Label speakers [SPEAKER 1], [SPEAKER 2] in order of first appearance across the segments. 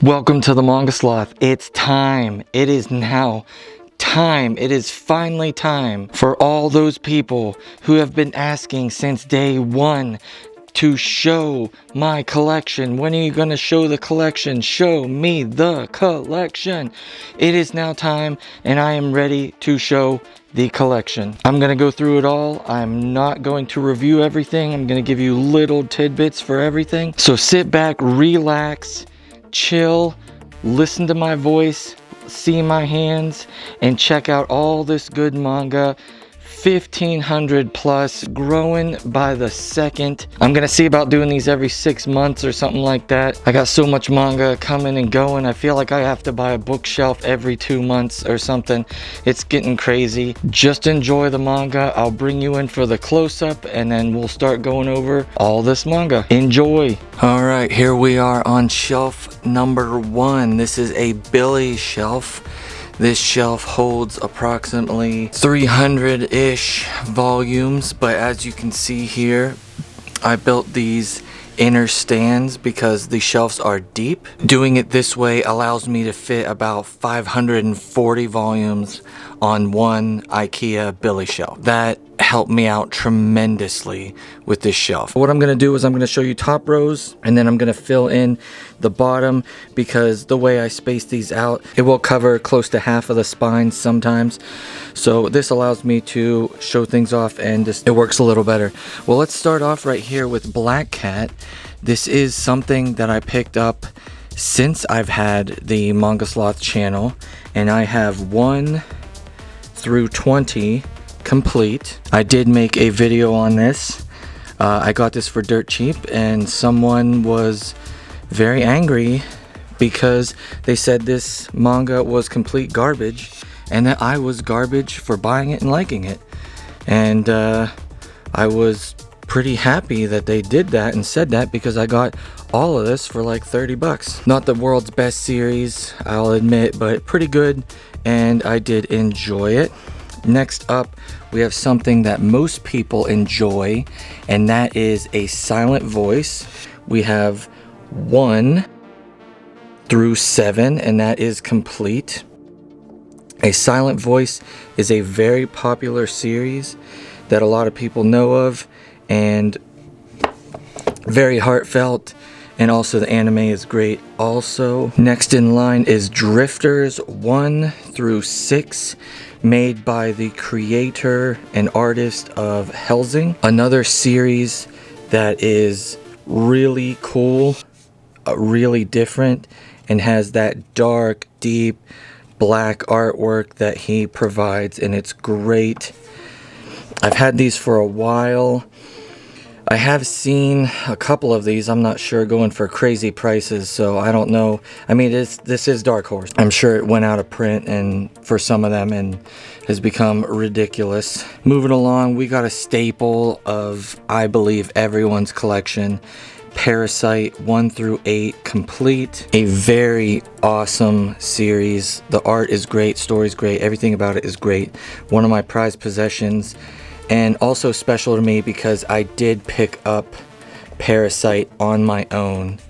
[SPEAKER 1] Welcome to the Manga Sloth. It's time. It is now time. It is finally time for all those people who have been asking since day one to show my collection. When are you going to show the collection? Show me the collection. It is now time, and I am ready to show the collection. I'm going to go through it all. I'm not going to review everything. I'm going to give you little tidbits for everything. So sit back, relax, chill, listen to my voice, see my hands, and check out all this good manga. 1,500 plus, growing by the second. I'm gonna see about doing these every 6 months or something like that. I got so much manga coming and going. I feel like I have to buy a bookshelf every 2 months or something. It's getting crazy. Just enjoy the manga. I'll bring you in for the close-up, and then we'll start going over all this manga. Enjoy. All right, here we are on shelf number 1. This is a Billy shelf. This shelf holds approximately 300-ish volumes, but as you can see here, I built these inner stands because the shelves are deep. Doing it this way allows me to fit about 540 volumes on one IKEA Billy shelf. That helped me out tremendously with this shelf. What I'm gonna do is I'm gonna show you top rows, and then I'm gonna fill in the bottom, because the way I space these out, it will cover close to half of the spine sometimes. So this allows me to show things off, and just, it works a little better. Well, let's start off right here with Black Cat. This is something that I picked up since I've had the Manga Sloth channel, and I have 1 through 20 complete. I did make a video on this. I got this for dirt cheap, and someone was very angry because they said this manga was complete garbage and that I was garbage for buying it and liking it. And I was pretty happy that they did that and said that, because I got all of this for like 30 bucks. Not the world's best series, I'll admit, but pretty good, and I did enjoy it. Next up, we have something that most people enjoy, and that is a silent voice. We have 1 through 7, and that is complete. A silent voice is a very popular series that a lot of people know of, and very heartfelt, and also the anime is great also. Next in line is Drifters 1 through 6, made by the creator and artist of Hellsing. Another series that is really cool, really different, and has that dark, deep, black artwork that he provides, and it's great. I've had these for a while. I have seen a couple of these, I'm not sure, going for crazy prices, so I don't know. I mean, this is Dark Horse. I'm sure it went out of print and for some of them and has become ridiculous. Moving along, we got a staple of, I believe, everyone's collection. Parasite 1 through 8 complete. A very awesome series. The art is great, story's great, everything about it is great. One of my prized possessions. And also special to me because I did pick up Parasite on my own,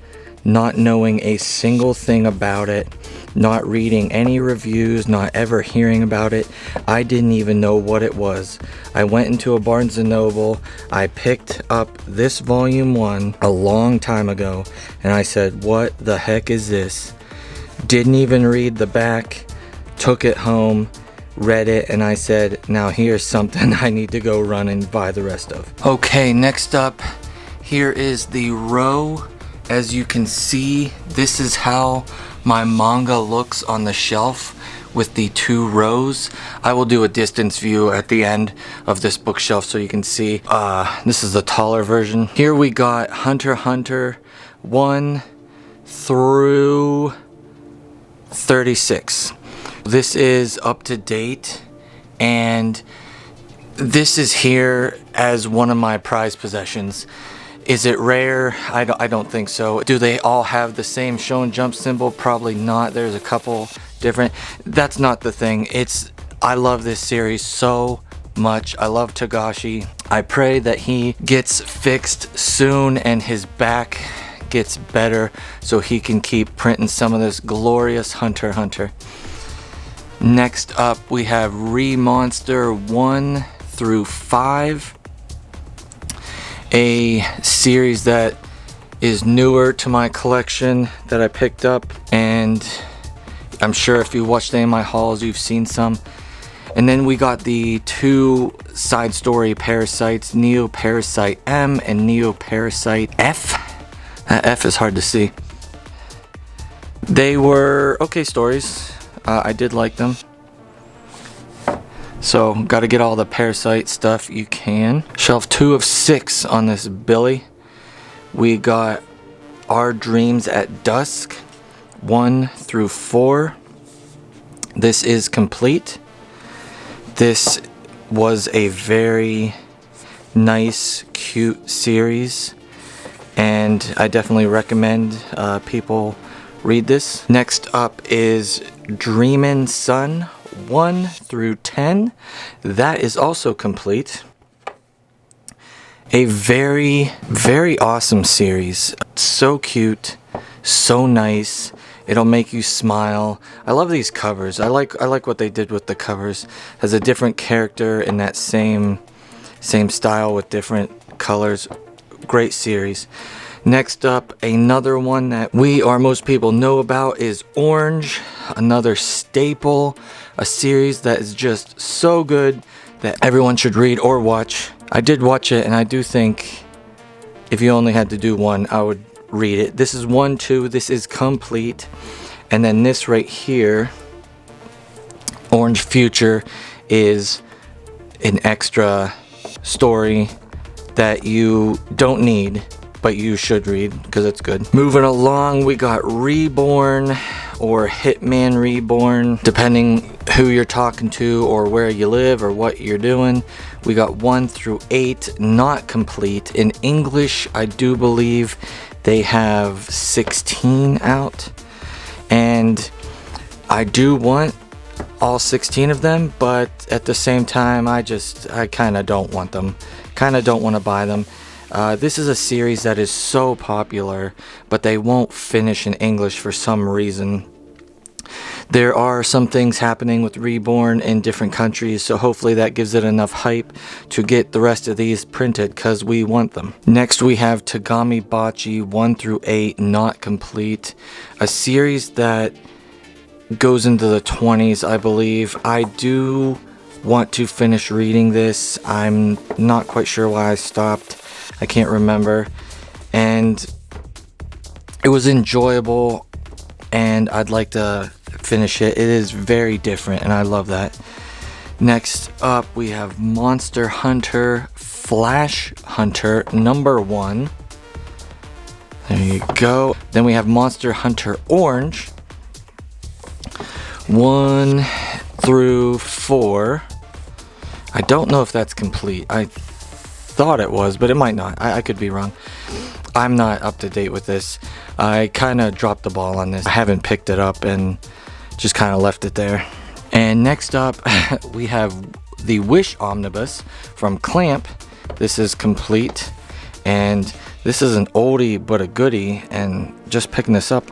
[SPEAKER 1] not knowing a single thing about it, not reading any reviews, not ever hearing about it. I didn't even know what it was. I went into a Barnes & Noble, I picked up this volume 1 a long time ago, and I said, what the heck is this? Didn't even read the back, took it home, read it, and I said, now here's something I need to go run and buy the rest of. Okay, next up, here is the row. As you can see, this is how my manga looks on the shelf with the 2 rows. I will do a distance view at the end of this bookshelf so you can see. This is the taller version. Here we got Hunter x Hunter 1 through 36. This is up to date, and this is here as one of my prized possessions. Is it rare? I don't think so. Do they all have the same Shonen Jump symbol? Probably not. There's a couple different. That's not the thing. I love this series so much. I love Togashi. I pray that he gets fixed soon and his back gets better so he can keep printing some of this glorious Hunter x Hunter. Next up, we have Re-Monster 1 through 5, a series that is newer to my collection that I picked up, and I'm sure if you watched any of my hauls, you've seen some. And then we got the 2 side story parasites, Neo Parasite M and Neo Parasite F. That F is hard to see. They were okay stories. I did like them. So, gotta get all the parasite stuff you can. Shelf 2 of 6 on this Billy. We got Our Dreams at Dusk 1 through 4. This is complete. This was a very nice, cute series, and I definitely recommend people read this. Next up is Dreamin' Sun 1 through 10. That is also complete. A very, very awesome series. So cute, so nice. It'll make you smile. I love these covers. I like what they did with the covers. Has a different character in that same style with different colors. Great series. Next up, another one that we or most people know about is Orange. Another staple. A series that is just so good that everyone should read or watch. I did watch it, and I do think if you only had to do one, I would read it. This is 1, 2. This is complete. And then this right here, Orange Future, is an extra story that you don't need, but you should read because it's good. Moving along, we got Reborn or Hitman Reborn, depending who you're talking to or where you live or what you're doing. We got 1 through 8, not complete. In English, I do believe they have 16 out, and I do want all 16 of them, but at the same time, I kind of don't want them. Kind of don't want to buy them. This is a series that is so popular, but they won't finish in English for some reason. There are some things happening with Reborn in different countries, so hopefully that gives it enough hype to get the rest of these printed, because we want them. Next we have Tagami Bachi 1 through 8, not complete. A series that goes into the 20s, I believe. I do want to finish reading this. I'm not quite sure why I stopped. I can't remember. And it was enjoyable, and I'd like to finish it. It is very different, and I love that. Next up, we have Monster Hunter Flash Hunter number 1. There you go. Then we have Monster Hunter Orange 1 through 4. I don't know if that's complete. I thought it was, but it might not. I could be wrong. I'm not up to date with this. I kind of dropped the ball on this. I haven't picked it up and just kind of left it there. And next up, we have the Wish Omnibus from Clamp. This is complete, and this is an oldie but a goodie, and just picking this up,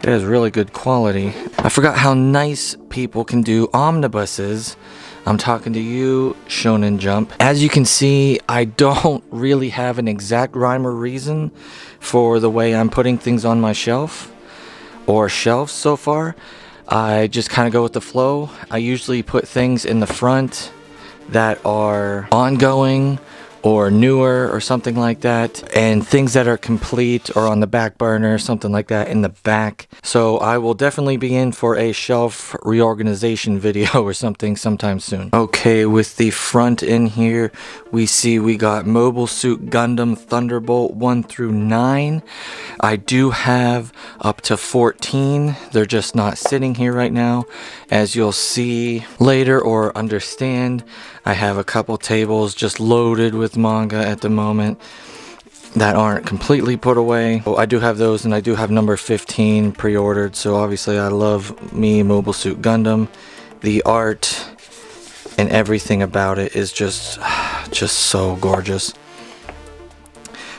[SPEAKER 1] it has really good quality. I forgot how nice people can do omnibuses. I'm talking to you, Shonen Jump. As you can see, I don't really have an exact rhyme or reason for the way I'm putting things on my shelf or shelves so far. I just kind of go with the flow. I usually put things in the front that are ongoing or newer or something like that, and things that are complete or on the back burner, something like that, in the back. So I will definitely be in for a shelf reorganization video or something sometime soon. Okay, with the front in here, we see we got Mobile Suit Gundam Thunderbolt 1 through 9. I do have up to 14. They're just not sitting here right now. As you'll see later or understand, I have a couple tables just loaded with manga at the moment that aren't completely put away. I do have those, and I do have number 15 pre-ordered, so obviously I love me Mobile Suit Gundam. The art and everything about it is just so gorgeous.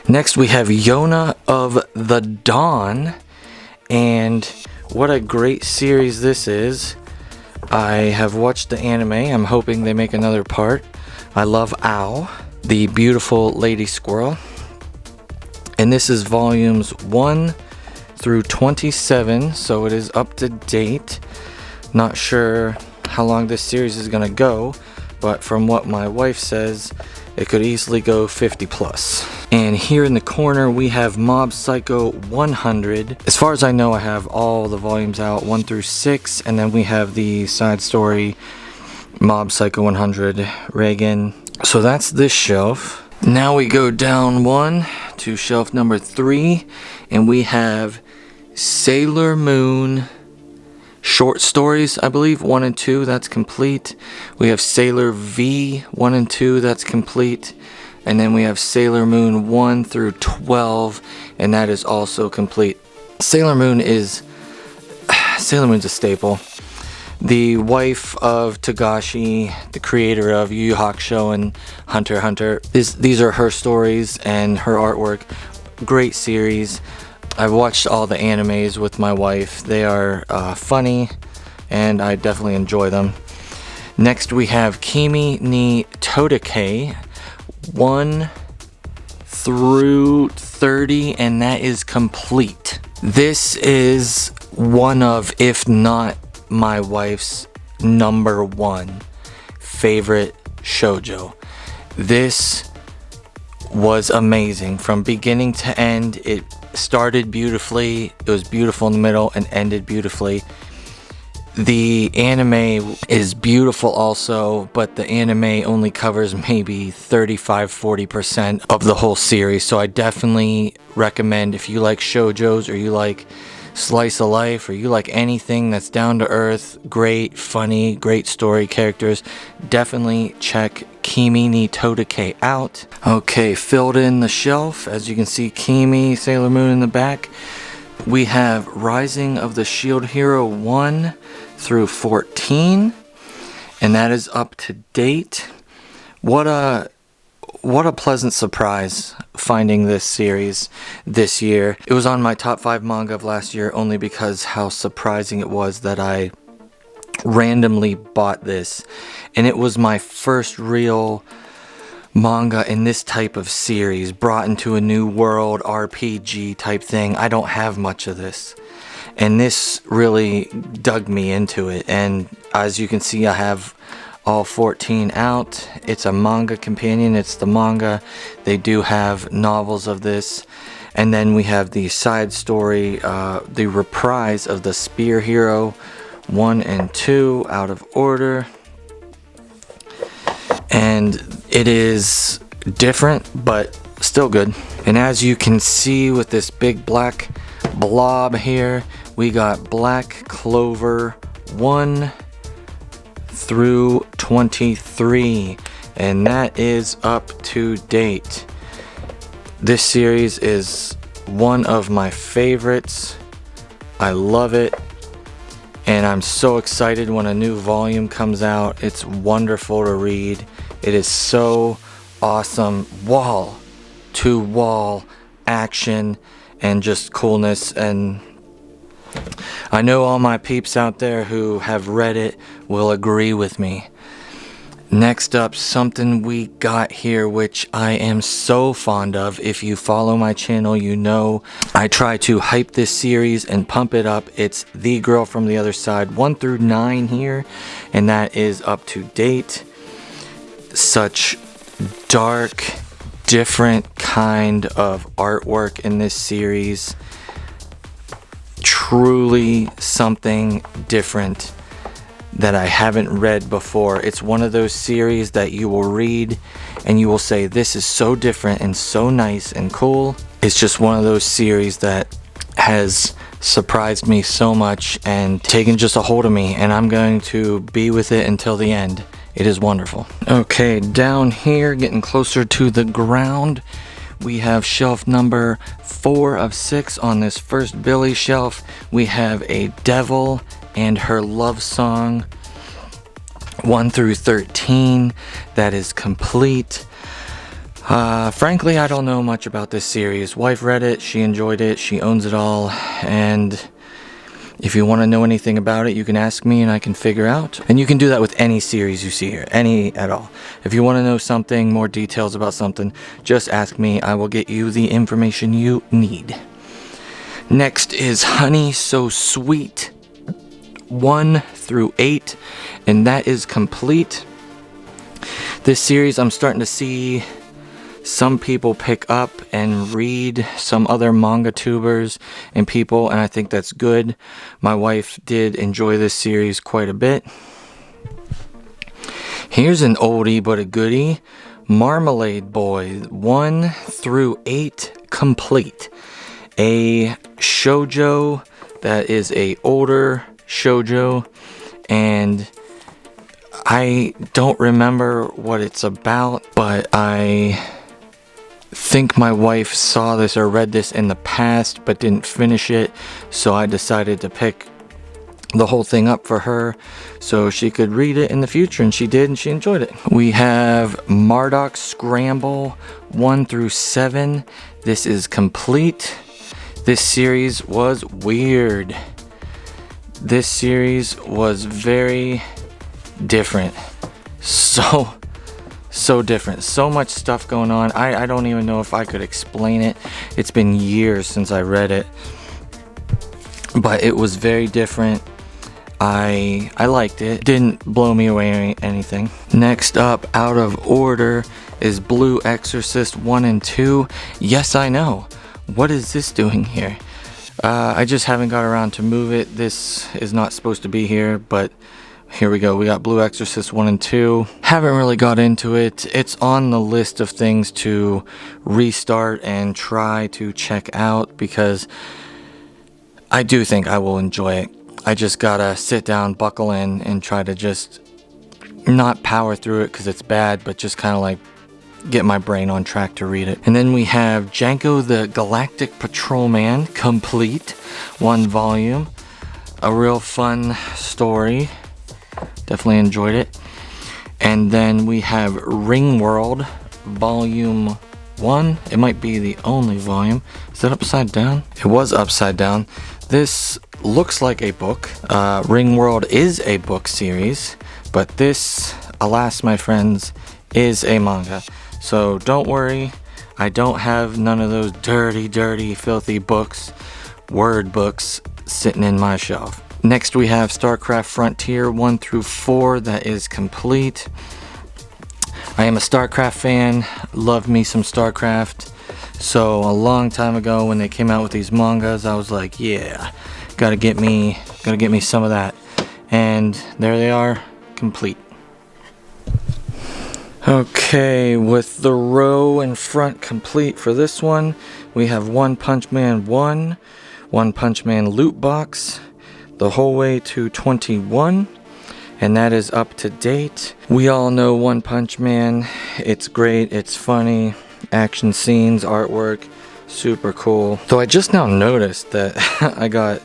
[SPEAKER 1] Next we have Yona of the Dawn, and what a great series this is. I have watched the anime. I'm hoping they make another part. I love Owl, the beautiful lady squirrel. And this is volumes 1 through 27, so it is up to date. Not sure how long this series is going to go, but from what my wife says, it could easily go 50 plus. And here in the corner we have Mob Psycho 100. As far as I know, I have all the volumes out, 1 through 6, and then we have the side story Mob Psycho 100 Reagan. So that's this shelf. Now we go down one to shelf number 3, and we have Sailor Moon short stories, I believe, 1 and 2, that's complete. We have Sailor V 1 and 2, that's complete. And then we have Sailor Moon 1 through 12, and that is also complete. Sailor Moon's a staple. The wife of Togashi, the creator of Yu Yu Hakusho and Hunter x Hunter. These are her stories and her artwork. Great series. I've watched all the animes with my wife. They are funny, and I definitely enjoy them. Next we have Kimi ni Todake 1 through 30, and that is complete. This is one of, if not my wife's number 1 favorite shoujo. This was amazing from beginning to end. It started beautifully, it was beautiful in the middle, and ended beautifully. The anime is beautiful also, but the anime only covers maybe 35-40% of the whole series. So I definitely recommend, if you like shoujos, or you like slice of life, or you like anything that's down to earth, great, funny, great story, characters, definitely check Kimi ni Todake out. Okay, filled in the shelf. As you can see, Kimi, Sailor Moon in the back. We have Rising of the Shield Hero 1 through 14, and that is up to date. What a pleasant surprise finding this series this year. It was on my top 5 manga of last year only because how surprising it was that I randomly bought this, and it was my first real manga in this type of series, brought into a new world, RPG type thing. I don't have much of this, and this really dug me into it. And as you can see, I have all 14 out. It's a manga companion, it's the manga. They do have novels of this. And then we have the side story, the reprise of the Spear Hero 1 and 2, out of order. And it is different, but still good. And as you can see with this big black blob here, we got Black Clover 1 through 23, and that is up to date. This series is one of my favorites. I love it, and I'm so excited when a new volume comes out. It's wonderful to read. It is so awesome. Wall to wall action and just coolness. And I know all my peeps out there who have read it will agree with me. Next up, something we got here, which I am so fond of. If you follow my channel, you know I try to hype this series and pump it up. It's The Girl from the Other Side 1 through 9 here, and that is up to date. Such dark, different kind of artwork in this series. Truly something different that I haven't read before. It's one of those series that you will read and you will say, this is so different and so nice and cool. It's just one of those series that has surprised me so much and taken just a hold of me, and I'm going to be with it until the end. It is wonderful. Okay, down here, getting closer to the ground, we have shelf number 4 of 6 on this first Billy shelf. We have A Devil and Her Love Song 1 through 13. That is complete. Frankly, I don't know much about this series. Wife read it, she enjoyed it, she owns it all, and if you want to know anything about it, you can ask me and I can figure out. And you can do that with any series you see here, any at all. If you want to know something, more details about something, just ask me. I will get you the information you need. Next is Honey So Sweet 1 through 8, and that is complete. This series I'm starting to see some people pick up and read, some other manga tubers and people, and I think that's good. My wife did enjoy this series quite a bit. Here's an oldie but a goodie. Marmalade Boy 1 through 8 complete. A shoujo that is a older shoujo, and I don't remember what it's about, but I think my wife saw this or read this in the past but didn't finish it, so I decided to pick the whole thing up for her so she could read it in the future, and she did, and she enjoyed it. We have Marduk Scramble 1 through 7. This is complete. This series was weird. This series was very different. So different. So much stuff going on. I don't even know if I could explain it. It's been years since I read it, but it was very different. I liked it. Didn't blow me away or anything. Next up, out of order, is Blue Exorcist 1 and 2. Yes, I know. What is this doing here? I just haven't got around to move it. This is not supposed to be here, but here we go. We got Blue Exorcist 1 and 2. Haven't really got into it. It's on the list of things to restart and try to check out because I do think I will enjoy it. I just gotta sit down, buckle in, and try to just not power through it because it's bad, but just kind of like get my brain on track to read it. And then we have Janko the Galactic Patrolman complete, 1 volume. A real fun story. Definitely enjoyed it. And then we have Ringworld Volume 1. It might be the only volume. Is that upside down? It was upside down. This looks like a book. Ringworld is a book series, but this, alas my friends, is a manga. So don't worry, I don't have none of those dirty, filthy books, word books, sitting in my shelf. Next we have StarCraft Frontier 1 through 4. That is complete. I am a StarCraft fan, love me some StarCraft. So a long time ago when they came out with these mangas, I was like, yeah, gotta get me some of that. And there they are, complete. Okay, with the row in front complete for this one, we have One Punch Man 1, One Punch Man Loot Box, the whole way to 21, and that is up to date. We all know One Punch Man. It's great, it's funny, action scenes, artwork, super cool. So I just now noticed that I got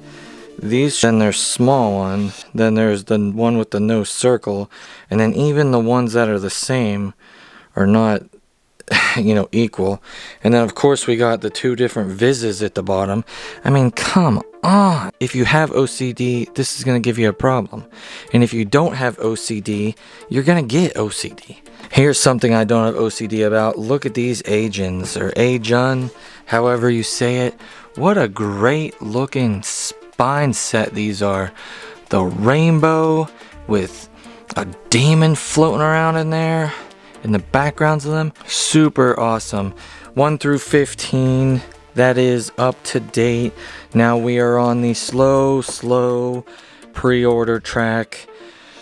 [SPEAKER 1] these, then there's small one, then there's the one with the no circle, and then even the ones that are the same are not equal. And then of course we got the 2 different vises at the bottom. I mean, come on. If you have OCD, this is going to give you a problem. And if you don't have OCD, you're going to get OCD. Here's something I don't have OCD about. Look at these Ajins, or Ajun, however you say it. What a great looking spine set these are. The rainbow with a demon floating around in there, in the backgrounds of them. Super awesome. 1 through 15, that is up to date. Now we are on the slow pre-order track.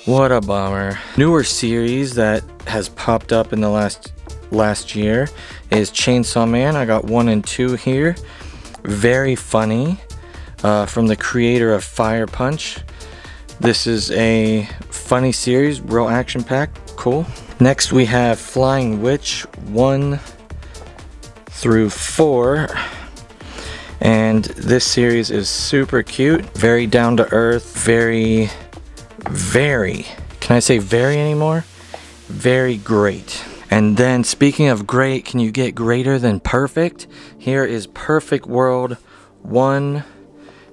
[SPEAKER 1] What a bummer. Newer series that has popped up in the last year is Chainsaw Man. I got 1 and 2 here. Very funny. From the creator of Fire Punch. This is a funny series, real action-packed, cool. Next we have Flying Witch 1 through 4. And this series is super cute, very down to earth, very, can I say very anymore? Very great. And then speaking of great, can you get greater than perfect? Here is Perfect World 1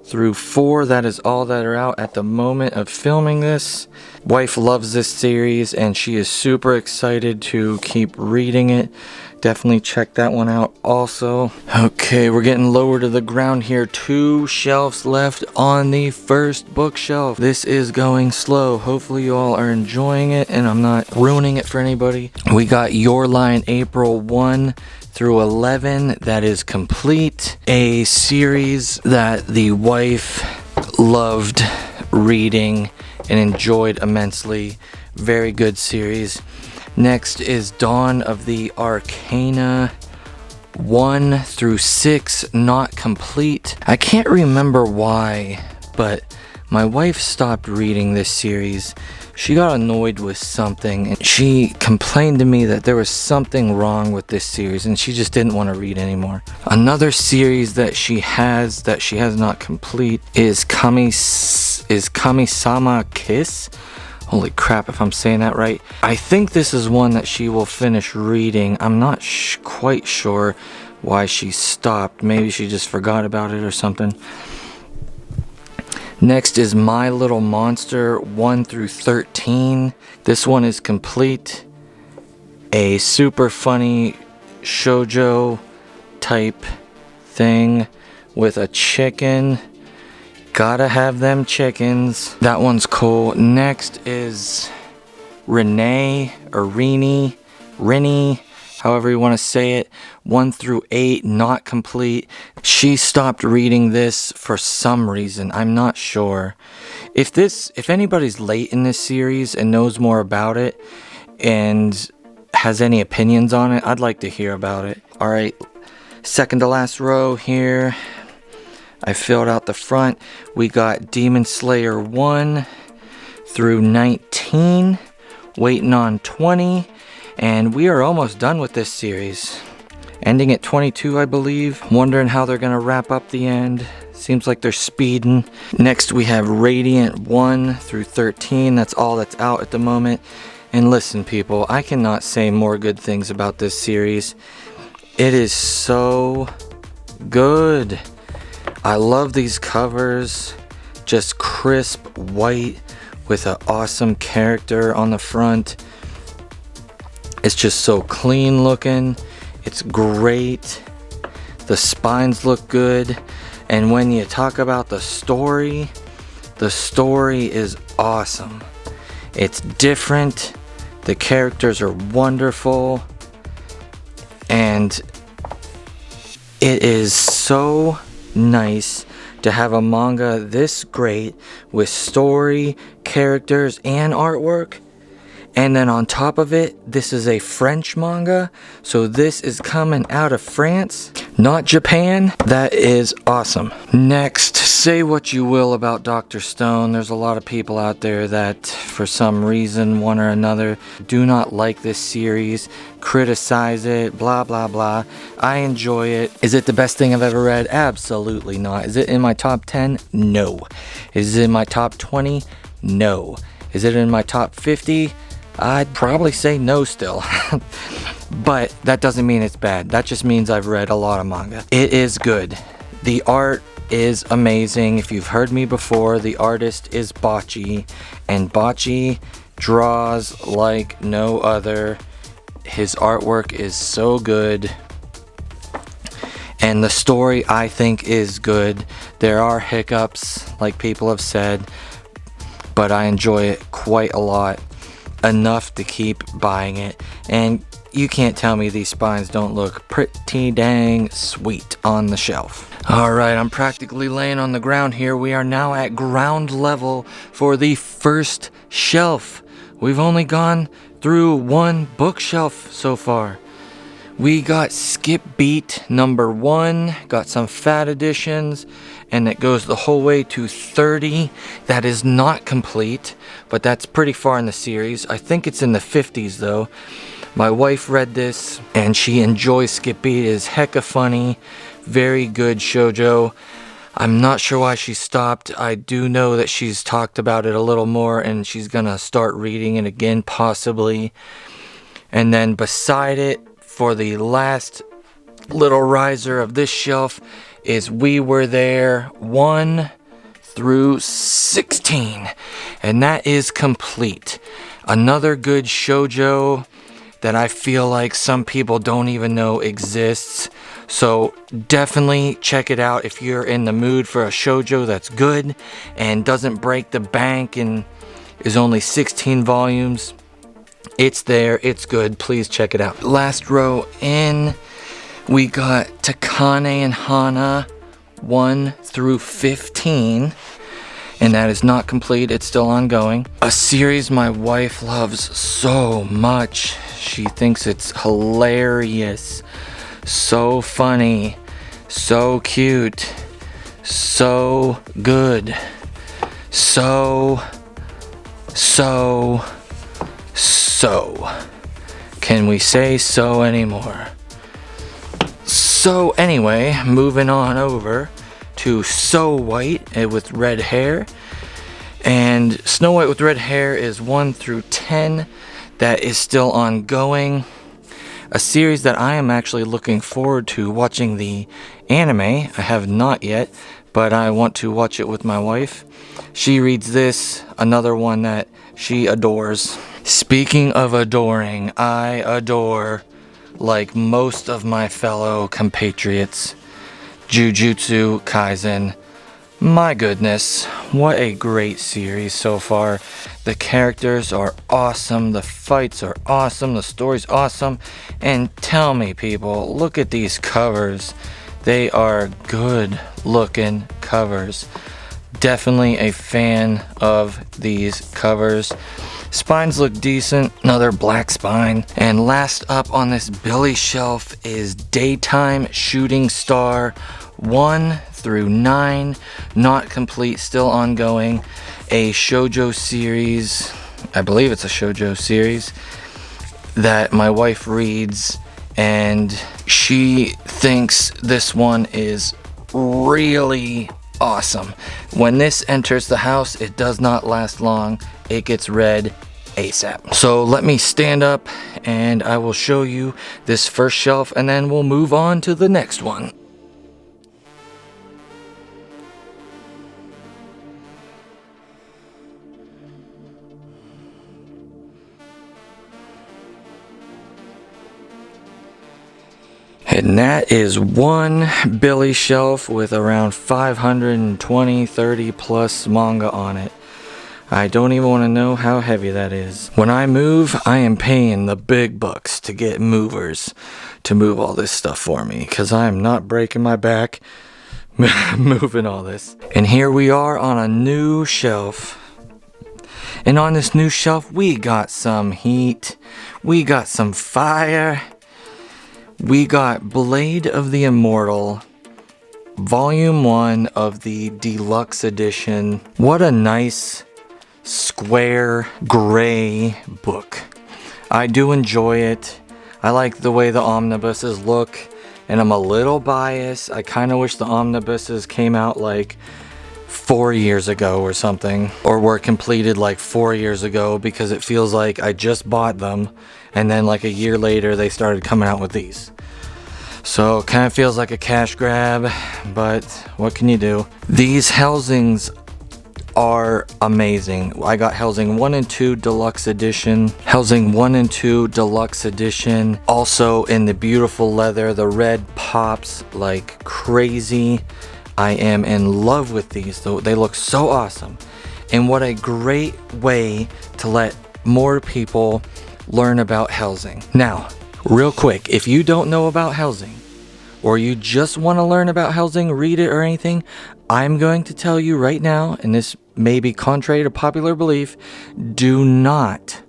[SPEAKER 1] through 4. That is all that are out at the moment of filming this. Wife loves this series and she is super excited to keep reading it. Definitely check that one out also. Okay, we're getting lower to the ground here. 2 shelves left on the first bookshelf. This is going slow. Hopefully you all are enjoying it and I'm not ruining it for anybody. We got Your Line April 1 through 11. That is complete. A series that the wife loved reading and enjoyed immensely. Very good series. Next is Dawn of the Arcana 1 through 6, not complete. I can't remember why, but my wife stopped reading this series. She got annoyed with something and she complained to me that there was something wrong with this series and she just didn't want to read anymore. Another series that she has not complete is Kami-sama Kiss. Holy crap if I'm saying that right. I think this is one that she will finish reading. I'm not quite sure why she stopped. Maybe she just forgot about it or something. Next is My Little Monster 1 through 13. This one is complete. A super funny shoujo type thing with a chicken. Gotta have them chickens. That one's cool. Next is Renee, or Rennie, however you want to say it. 1 through 8, not complete. She stopped reading this for some reason. I'm not sure. If anybody's late in this series and knows more about it and has any opinions on it, I'd like to hear about it. Alright, second to last row here. I filled out the front. We got Demon Slayer 1 through 19. Waiting on 20. And we are almost done with this series. Ending at 22, I believe. Wondering how they're going to wrap up the end. Seems like they're speeding. Next, we have Radiant 1 through 13. That's all that's out at the moment. And listen, people, I cannot say more good things about this series. It is so good. I love these covers. Just crisp white with an awesome character on the front. It's just so clean looking. It's great. The spines look good. And when you talk about the story is awesome. It's different. The characters are wonderful. And it is so nice to have a manga this great with story, characters, and artwork. And then on top of it, this is a French manga, so this is coming out of France, not Japan. That is awesome. Next, say what you will about Dr. Stone. There's a lot of people out there that, for some reason, one or another, do not like this series, criticize it, blah, blah, blah. I enjoy it. Is it the best thing I've ever read? Absolutely not. Is it in my top 10? No. Is it in my top 20? No. Is it in my top 50? I'd probably say no still. But that doesn't mean it's bad. That just means I've read a lot of manga. It is good. The art is amazing. If you've heard me before, the artist is Bocce. And Bocce draws like no other. His artwork is so good. And the story, I think, is good. There are hiccups, like people have said. But I enjoy it quite a lot. Enough to keep buying it. And you can't tell me these spines don't look pretty dang sweet on the shelf. Alright, I'm practically laying on the ground here. We are now at ground level for the first shelf. We've only gone through one bookshelf so far. We got Skip Beat number 1, got some fat editions, and it goes the whole way to 30. That is not complete, but that's pretty far in the series. I think it's in the 50s though. My wife read this, and she enjoys Skip Beat. It is hecka funny, very good shoujo. I'm not sure why she stopped. I do know that she's talked about it a little more, and she's gonna start reading it again, possibly. And then beside it, for the last little riser of this shelf, is We Were There 1 through 16. And that is complete. Another good shoujo that I feel like some people don't even know exists. So definitely check it out if you're in the mood for a shoujo that's good and doesn't break the bank and is only 16 volumes. It's there, it's good, please check it out. Last row in, we got Takane and Hana 1 through 15. And that is not complete, it's still ongoing. A series my wife loves so much. She thinks it's hilarious, so funny, so cute, so good, so. Can we say so anymore? So anyway, moving on over to So White with red hair. And Snow White with red hair is 1 through 10. That is still ongoing. A series that I am actually looking forward to watching the anime. I have not yet, but I want to watch it with my wife. She reads this, another one that she adores. Speaking of adoring, I adore, like most of my fellow compatriots, Jujutsu Kaisen. My goodness, what a great series so far. The characters are awesome, the fights are awesome, the story's awesome. And tell me, people, look at these covers. They are good looking covers. Definitely a fan of these covers. Spines look decent, another black spine. And last up on this Billy shelf is Daytime Shooting Star 1 through 9, not complete, still ongoing. A shoujo series, I believe it's a shoujo series, that my wife reads, and she thinks this one is really awesome. When this enters the house, it does not last long. It gets read ASAP. So let me stand up and I will show you this first shelf and then we'll move on to the next one. And that is one Billy shelf with around 520, 30 plus manga on it. I don't even want to know how heavy that is. When I move, I am paying the big bucks to get movers to move all this stuff for me, because I am not breaking my back moving all this. And here we are on a new shelf. And on this new shelf, we got some heat. We got some fire. We got Blade of the Immortal, Volume 1 of the Deluxe Edition. What a nice square gray book. I do enjoy it. I like the way the omnibuses look, and I'm a little biased. I kind of wish the omnibuses came out like 4 years ago or something, or were completed like 4 years ago, because it feels like I just bought them and then like a year later they started coming out with these. So kind of feels like a cash grab, but what can you do? These housings are amazing. I got housing 1 and 2 Deluxe Edition, housing 1 and 2 Deluxe Edition, also in the beautiful leather. The red pops like crazy. I am in love with these, though. They look so awesome. And what a great way to let more people learn about housing. Now, real quick, if you don't know about housing, or you just want to learn about housing, read it or anything, I'm going to tell you right now, and this may be contrary to popular belief, do not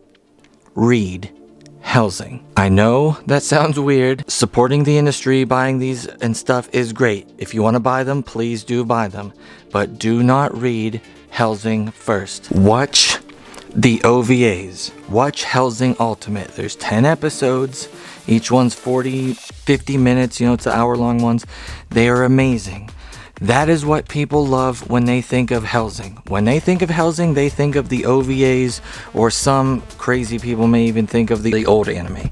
[SPEAKER 1] read housing. I know that sounds weird. Supporting the industry, buying these and stuff is great. If you want to buy them, please do buy them. But do not read housing first. Watch the OVAs. Watch Housing Ultimate. There's 10 episodes. Each one's 40, 50 minutes. You know, it's the hour-long ones. They are amazing. That is what people love when they think of Hellsing. When they think of Hellsing, they think of the OVAs, or some crazy people may even think of the old anime.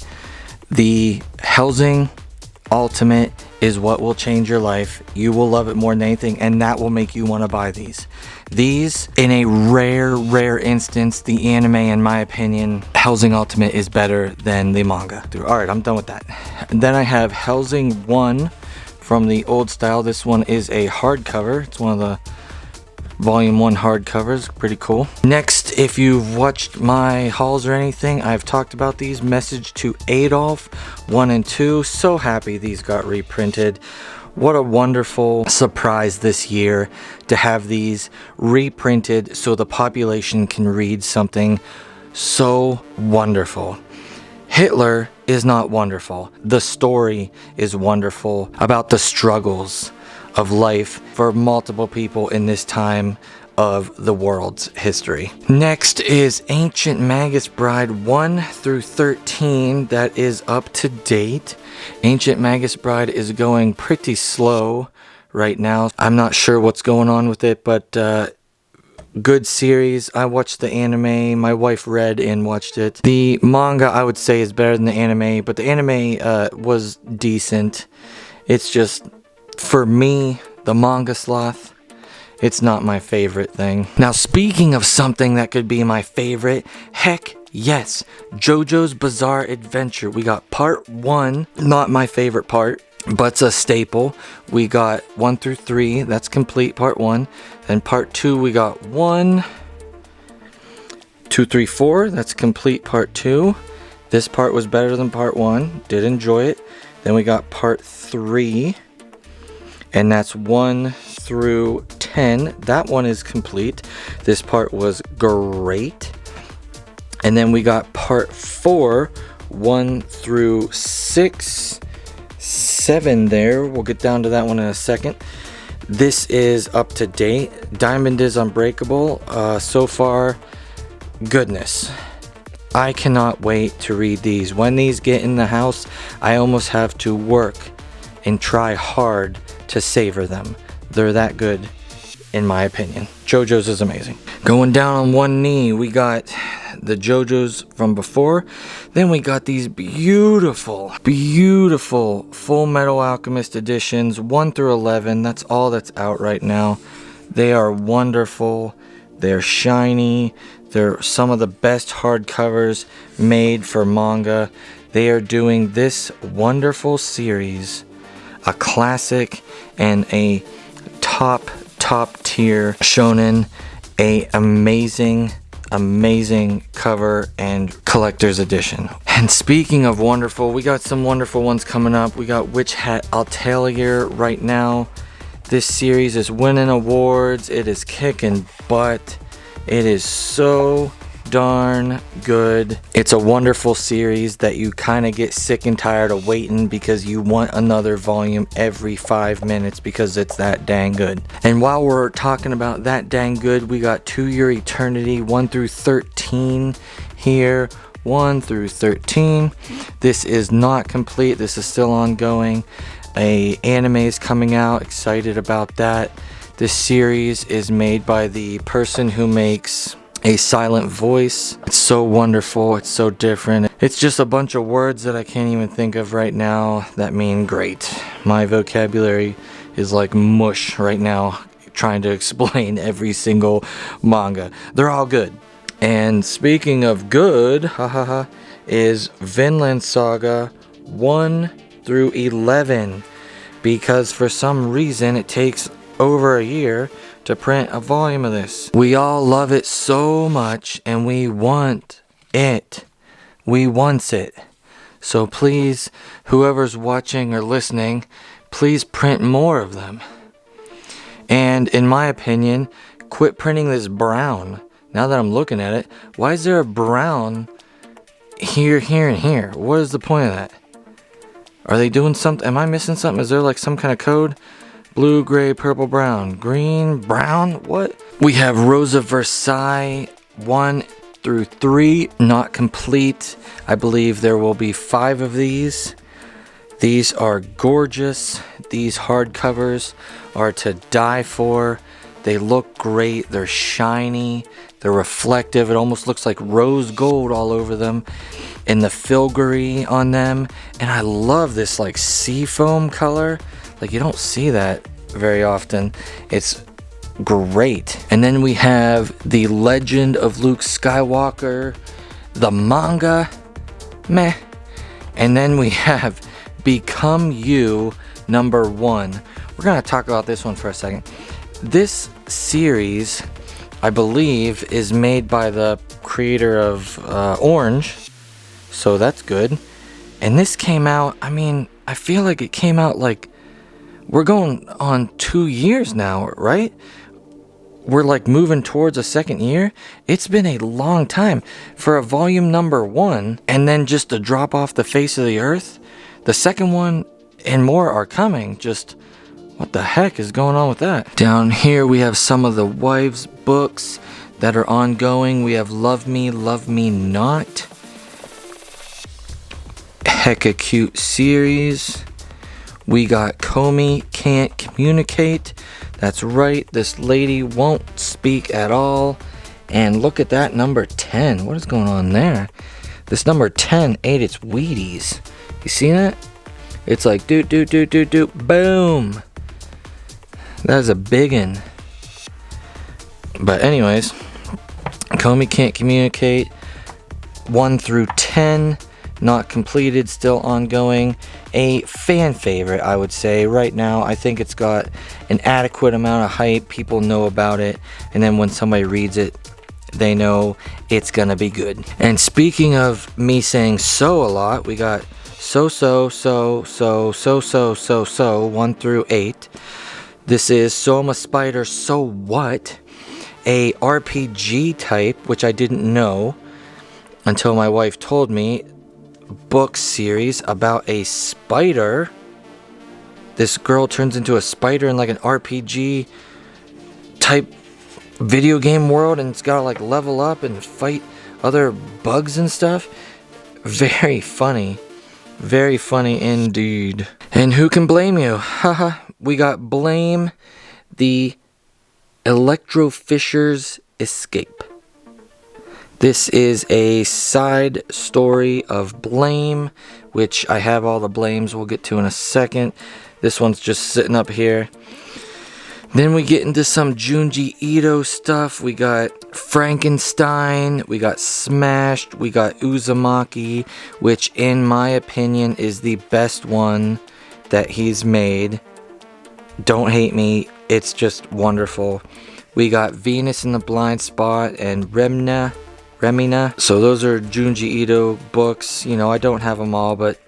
[SPEAKER 1] The Hellsing Ultimate is what will change your life. You will love it more than anything, and that will make you want to buy these. These, in a rare instance, the anime, in my opinion, Hellsing Ultimate is better than the manga. Alright, I'm done with that. And then I have Hellsing 1 from the old style. This one is a hardcover. It's one of the Volume 1 hardcovers. Pretty cool. Next, if you've watched my hauls or anything, I've talked about these. Message to Adolf 1 and 2. So happy these got reprinted. What a wonderful surprise this year to have these reprinted so the population can read something so wonderful. Hitler is not wonderful. The story is wonderful about the struggles of life for multiple people in this time of the world's history. Next is Ancient Magus Bride 1 through 13. That is up to date. Ancient Magus Bride is going pretty slow right now. I'm not sure what's going on with it, but good series. I watched the anime. My wife read and watched it. The manga, I would say, is better than the anime, but the anime was decent. It's just, for me, TheMangaSloth, it's not my favorite thing. Now, speaking of something that could be my favorite, heck yes, JoJo's Bizarre Adventure. We got part 1, not my favorite part, but it's a staple. We got 1 through 3, that's complete, part 1. Then part 2, we got 1, 2, 3, 4, that's complete, part 2. This part was better than part 1, did enjoy it. Then we got part 3, and that's 1 through 10. That one is complete. This part was great. And then we got part 4, 1 through 6, 7 there. We'll get down to that one in a second. This is up to date. Diamond is Unbreakable. So far, goodness. I cannot wait to read these. When these get in the house, I almost have to work and try hard to savor them. They're that good, in my opinion. JoJo's is amazing. Going down on one knee, we got the JoJo's from before. Then we got these beautiful Full Metal Alchemist editions, 1 through 11. That's all that's out right now. They are wonderful. They're shiny. They're some of the best hardcovers made for manga. They are doing this wonderful series, a classic and a top tier shonen, a amazing cover and collector's edition. And speaking of wonderful, we got some wonderful ones coming up. We got Witch Hat Atelier right now. This series is winning awards. It is kicking butt. It is so darn good. It's a wonderful series that you kind of get sick and tired of waiting because you want another volume every 5 minutes because it's that dang good. And while we're talking about that dang good, we got To Your Eternity 1 through 13 here. 1 through 13. This is not complete. This is still ongoing. A anime is coming out. Excited about that. This series is made by the person who makes A Silent Voice. It's so wonderful. It's so different. It's just a bunch of words that I can't even think of right now that mean great. My vocabulary is like mush right now trying to explain every single manga. They're all good. And speaking of good, is Vinland Saga 1 through 11. Because for some reason it takes over a year to print a volume of this. We all love it so much and we want it. We want it. So please, whoever's watching or listening, please print more of them. And in my opinion, quit printing this brown. Now that I'm looking at it, why is there a brown here, here, and here? What is the point of that? Are they doing something? Am I missing something? Is there like some kind of code? Blue, gray, purple, brown, green, brown, what? We have Rosa Versailles 1 through 3, not complete. I believe there will be 5 of these. These are gorgeous. These hardcovers are to die for. They look great. They're shiny. They're reflective. It almost looks like rose gold all over them. And the filigree on them. And I love this like sea foam color. Like you don't see that very often. It's great. And then we have the Legend of Luke Skywalker, the manga, meh. And then we have Become You #1. We're gonna talk about this one for a second. This series, I believe, is made by the creator of Orange, so that's good. And this came out, I mean, I feel like it came out like, we're going on 2 years now, right? We're like moving towards a second year. It's been a long time for a volume #1 and then just to drop off the face of the earth. The second one and more are coming. Just what the heck is going on with that? Down here we have some of the wives books that are ongoing. We have Love Me Not. Hecka cute series. We got Comey Can't Communicate. That's right, this lady won't speak at all. And look at that number 10. What is going on there? This number 10 ate its Wheaties. You see that? It's like doot, boom. That is a biggin. But anyways, Comey Can't Communicate. 1 through 10. Not completed, still ongoing. A fan favorite, I would say. Right now, I think it's got an adequate amount of hype. People know about it. And then when somebody reads it, they know it's gonna be good. And speaking of me saying so a lot, we got so 1 through 8. This is So I'm a Spider, So What? A RPG type, which I didn't know until my wife told me. Book series about a spider. This girl turns into a spider in like an RPG type video game world, and it's gotta like level up and fight other bugs and stuff. Very funny indeed. And who can blame you? Haha. We got Blame, the Electro Fisher's Escape. This is a side story of Blame, which I have all the Blames we'll get to in a second. This one's just sitting up here. Then we get into some Junji Ito stuff. We got Frankenstein, we got Smashed, we got Uzumaki, which in my opinion is the best one that he's made. Don't hate me, it's just wonderful. We got Venus in the Blind Spot and Remina. So those are Junji Ito books. You know, I don't have them all, but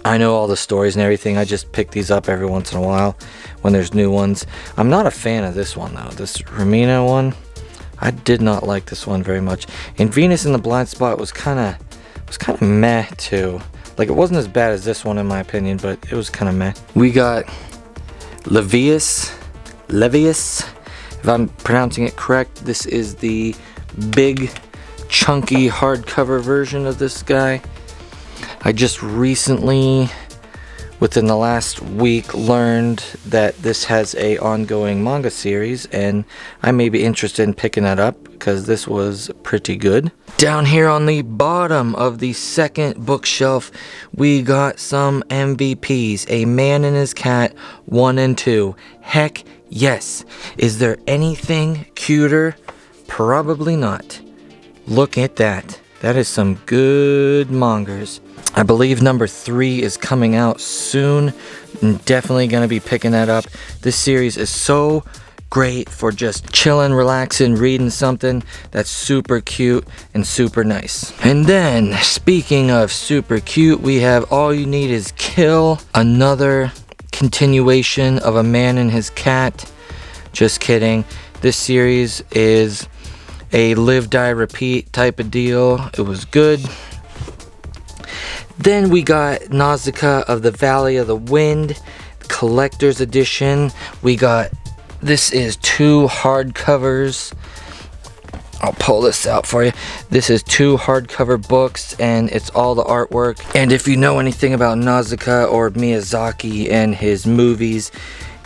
[SPEAKER 1] I know all the stories and everything. I just pick these up every once in a while when there's new ones. I'm not a fan of this one though. This Remina one, I did not like this one very much. And Venus in the Blind Spot was kind of meh too. Like, it wasn't as bad as this one in my opinion, but it was kind of meh. We got Levius, if I'm pronouncing it correct. This is the big chunky hardcover version of this guy. I just recently, within the last week, learned that this has a ongoing manga series, and I may be interested in picking that up because this was pretty good. Down here on the bottom of the second bookshelf, we got some MVPs. A Man and His Cat 1 and 2. Heck yes. Is there anything cuter? Probably not. Look at that. That is some good mangers. I believe number 3 is coming out soon. I'm definitely going to be picking that up. This series is so great for just chilling, relaxing, reading something that's super cute and super nice. And then, speaking of super cute, we have All You Need Is Kill. Another continuation of A Man and His Cat. Just kidding. This series is a live, die, repeat type of deal. It was good. Then we got Nausicaa of the Valley of the Wind, collector's edition. We got, this is 2 hardcovers. I'll pull this out for you. This is 2 hardcover books, and it's all the artwork. And if you know anything about Nausicaa or Miyazaki and his movies,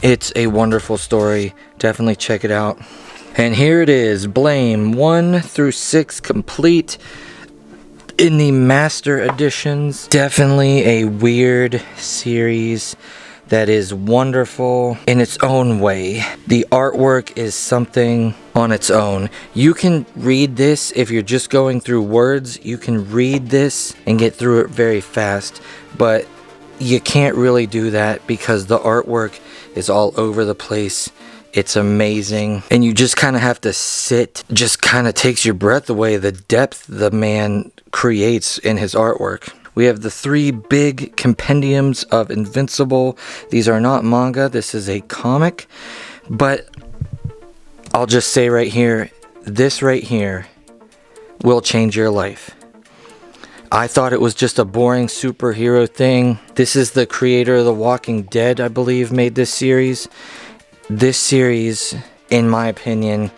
[SPEAKER 1] It's a wonderful story. Definitely check it out. And here it is, Blame 1 through 6 complete in the Master Editions. Definitely a weird series that is wonderful in its own way. The artwork is something on its own. You can read this if you're just going through words. You can read this and get through it very fast, but you can't really do that because the artwork is all over the place. It's amazing, and you just kind of have to sit. Just kind of takes your breath away, the depth the man creates in his artwork. We have the 3 big compendiums of Invincible. These are not manga, this is a comic, but I'll just say right here, this right here will change your life. I thought it was just a boring superhero thing. This is the creator of The Walking Dead, I believe, made this series. This series, in my opinion,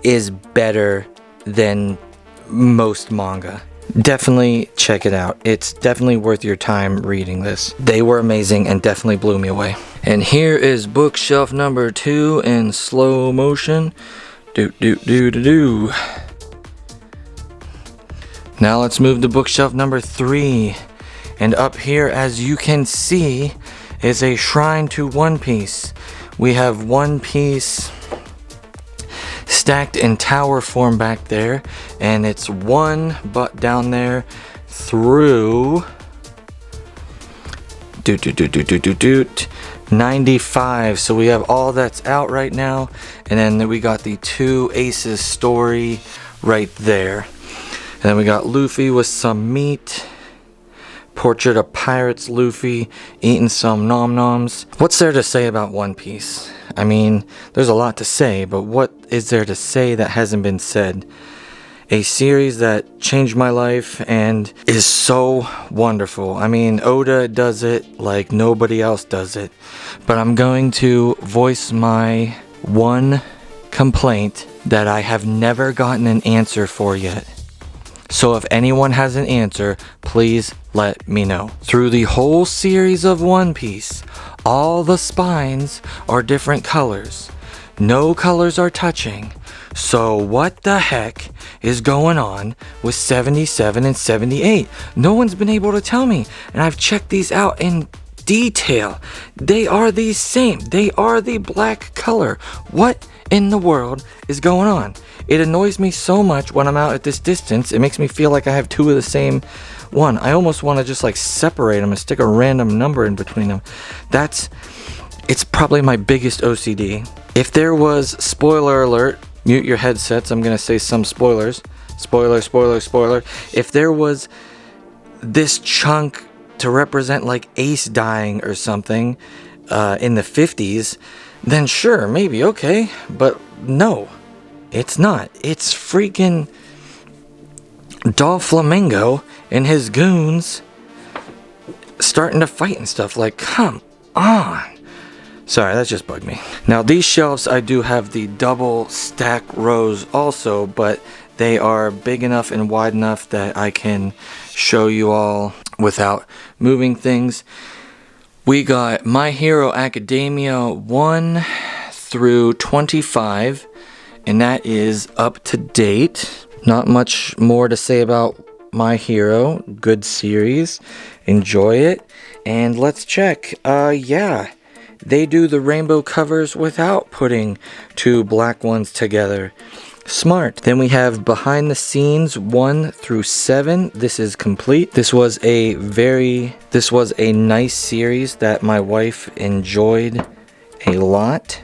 [SPEAKER 1] is better than most manga. Definitely check it out. It's definitely worth your time reading this. They were amazing and definitely blew me away. And here is bookshelf number 2 in slow motion. Now let's move to bookshelf number 3. And up here, as you can see, is a shrine to One Piece. We have One Piece stacked in tower form back there, and it's 1 but down there through 95. So we have all that's out right now, and then we got the 2 Aces story right there, and then we got Luffy with some meat. Portrait of Pirates Luffy eating some nom-noms. What's there to say about One Piece? I mean, there's a lot to say, but what is there to say that hasn't been said? A series that changed my life and is so wonderful. I mean, Oda does it like nobody else does it. But I'm going to voice my one complaint that I have never gotten an answer for yet. So if anyone has an answer, please let me know. Through the whole series of One Piece, all the spines are different colors. No colors are touching. So what the heck is going on with 77 and 78? No one's been able to tell me, and I've checked these out in detail. They are the same. They are the black color. What in the world is going on? It annoys me so much when I'm out at this distance. It makes me feel like I have 2 of the same one. I almost want to just like separate them and stick a random number in between them. It's probably my biggest OCD. If there was, spoiler alert, mute your headsets, I'm gonna say some spoilers. Spoiler, spoiler, spoiler. If there was this chunk to represent like Ace dying or something in the 50s, then sure, maybe, okay. But no, it's not. It's freaking Doflamingo and his goons starting to fight and stuff. Like, come on. Sorry, that just bugged me. Now, these shelves, I do have the double stack rows also, but they are big enough and wide enough that I can show you all without moving things. We got My Hero Academia 1 through 25, and that is up to date. Not much more to say about My Hero. Good series. Enjoy it. And let's check. Yeah. They do the rainbow covers without putting 2 black ones together. Smart. Then we have Behind the Scenes 1 through 7. This is complete. This was a nice series that my wife enjoyed a lot.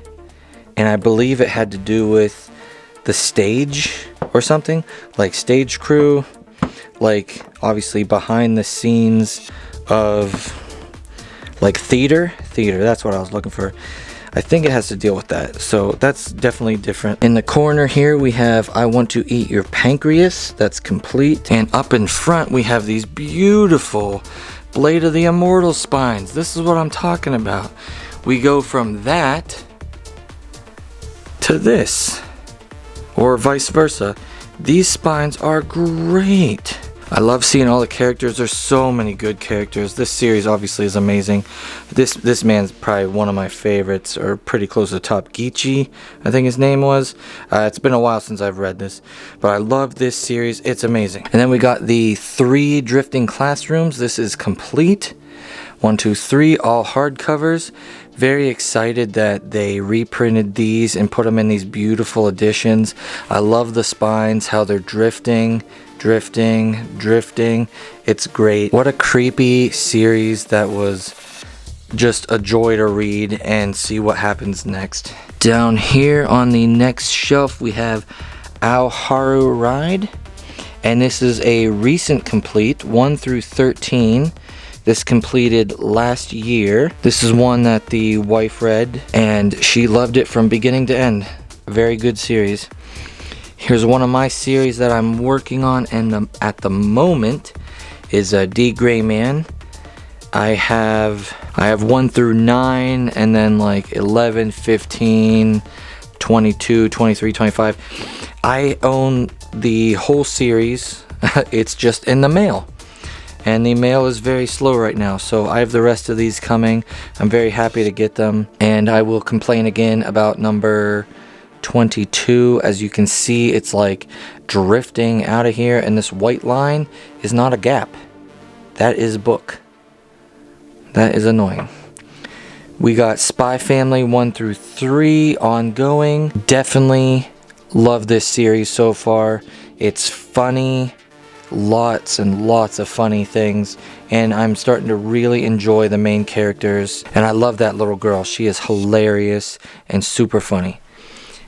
[SPEAKER 1] And I believe it had to do with the stage or something. Like stage crew. Like obviously behind the scenes of like theater, that's what I was looking for. I think it has to deal with that, so that's definitely different. In the corner here we have I Want to Eat Your Pancreas, that's complete. And up in front we have these beautiful Blade of the Immortal spines. This is what I'm talking about. We go from that to this, or vice versa. These spines are great. I love seeing all the characters. There's so many good characters. This series obviously is amazing. This man's probably one of my favorites, or pretty close to the top. Geechee, I think his name was. It's been a while since I've read this, but I love this series. It's amazing. And then we got the 3 drifting classrooms. This is complete. 1, 2, 3, all hardcovers. Very excited that they reprinted these and put them in these beautiful editions. I love the spines, how they're drifting. It's great. What a creepy series that was just a joy to read and see what happens next. Down here on the next shelf we have Ao Haru Ride, and this is a recent complete, 1 through 13. This completed last year. This is one that the wife read and she loved it from beginning to end. A very good series. Here's one of my series that I'm working on, and at the moment is a D Gray Man. I have 1 through 9, and then like 11, 15, 22, 23, 25. I own the whole series. It's just in the mail. And the mail is very slow right now, so I have the rest of these coming. I'm very happy to get them, and I will complain again about number 22. As you can see, it's like drifting out of here, and this white line is not a gap. That is a book. That is annoying. We got Spy Family 1 through 3 ongoing. Definitely love this series so far. It's funny. Lots and lots of funny things, and I'm starting to really enjoy the main characters, and I love that little girl. She is hilarious and super funny.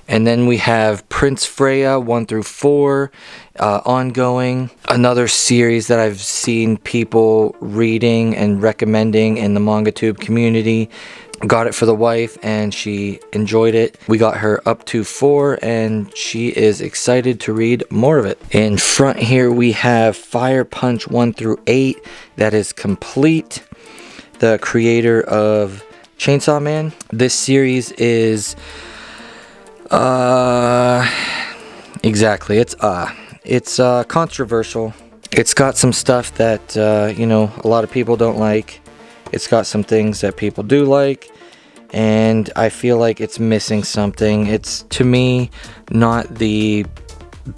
[SPEAKER 1] And then we have Prince Freya 1 through 4 ongoing, another series that I've seen people reading and recommending in the MangaTube community. Got it for the wife and she enjoyed it. We got her up to 4 and she is excited to read more of it. In front here we have Fire Punch 1 through 8. That is complete. The creator of Chainsaw Man. This series is exactly, it's controversial. It's got some stuff that a lot of people don't like. It's got some things that people do like, and I feel like it's missing something. It's, to me, not the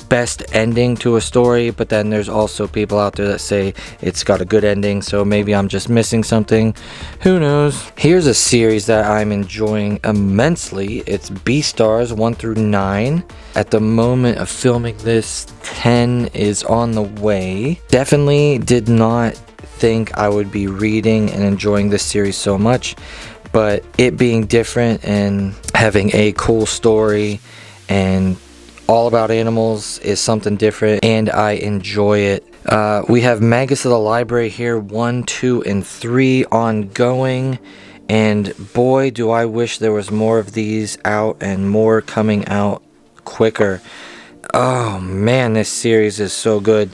[SPEAKER 1] best ending to a story, but then there's also people out there that say it's got a good ending, so maybe I'm just missing something. Who knows? Here's a series that I'm enjoying immensely. It's Beastars 1 through 9. At the moment of filming this, 10 is on the way. Definitely did not think I would be reading and enjoying this series so much, but it being different and having a cool story and all about animals is something different, and I enjoy it. We have Magus of the Library here, 1, 2, and 3 ongoing, and boy do I wish there was more of these out and more coming out quicker. Oh man, this series is so good.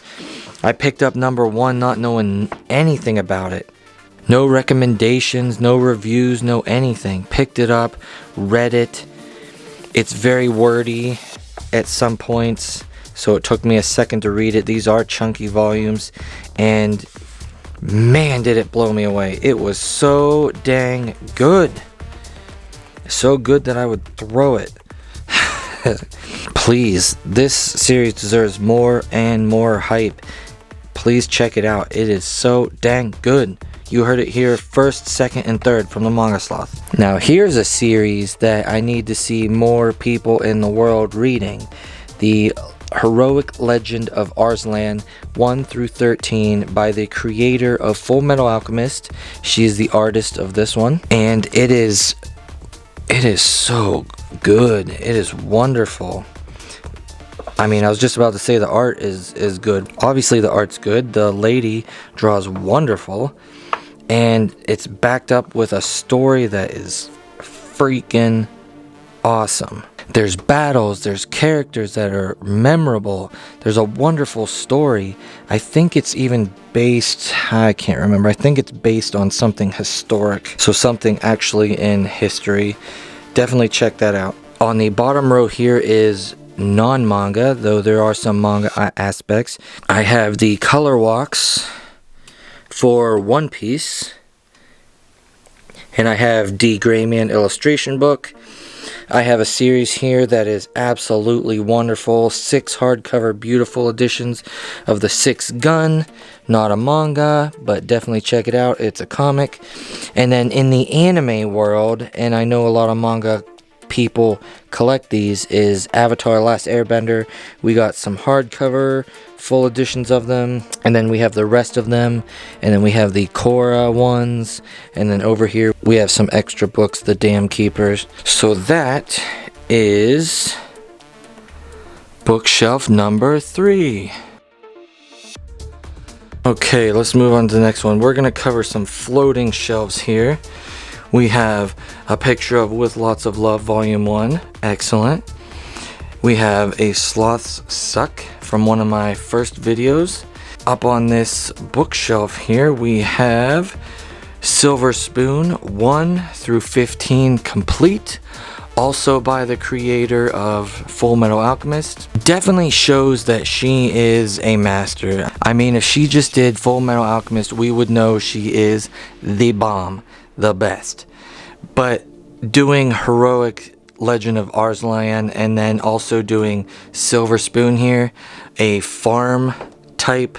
[SPEAKER 1] I picked up number 1 not knowing anything about it. No recommendations, no reviews, no anything. Picked it up, read it. It's very wordy at some points, so it took me a second to read it. These are chunky volumes, and man, did it blow me away. It was so dang good. So good that I would throw it. Please, this series deserves more and more hype. Please check it out. It is so dang good. You heard it here first, second, and third from TheMangaSloth. Now here's a series that I need to see more people in the world reading. The Heroic Legend of Arslan 1 through 13 by the creator of Full Metal Alchemist. She is the artist of this one, and it is so good. It is wonderful. I mean, I was just about to say the art is good. Obviously the art's good. The lady draws wonderful. And it's backed up with a story that is freaking awesome. There's battles, there's characters that are memorable. There's a wonderful story. I think it's even based, I can't remember. I think it's based on something historic. So something actually in history. Definitely check that out. On the bottom row here is non-manga, though there are some manga aspects. I have the color walks for One Piece. And I have the Gray Man illustration book. I have a series here that is absolutely wonderful. 6 hardcover beautiful editions of the 6 Gun. Not a manga, but definitely check it out. It's a comic. And then in the anime world, and I know a lot of manga people collect these, is Avatar Last Airbender. We got some hardcover full editions of them, and then we have the rest of them, and then we have the Korra ones, and then over here we have some extra books, the Dam Keepers. So that is bookshelf number 3. Okay, let's move on to the next one. We're gonna cover some floating shelves here. We have a picture of With Lots of Love Volume 1. Excellent. We have a Sloth's Suck from one of my first videos. Up on this bookshelf here, we have Silver Spoon 1 through 15 complete. Also by the creator of Full Metal Alchemist. Definitely shows that she is a master. I mean, if she just did Full Metal Alchemist, we would know she is the bomb. The best. But doing Heroic Legend of Arslan and then also doing Silver Spoon here, a farm type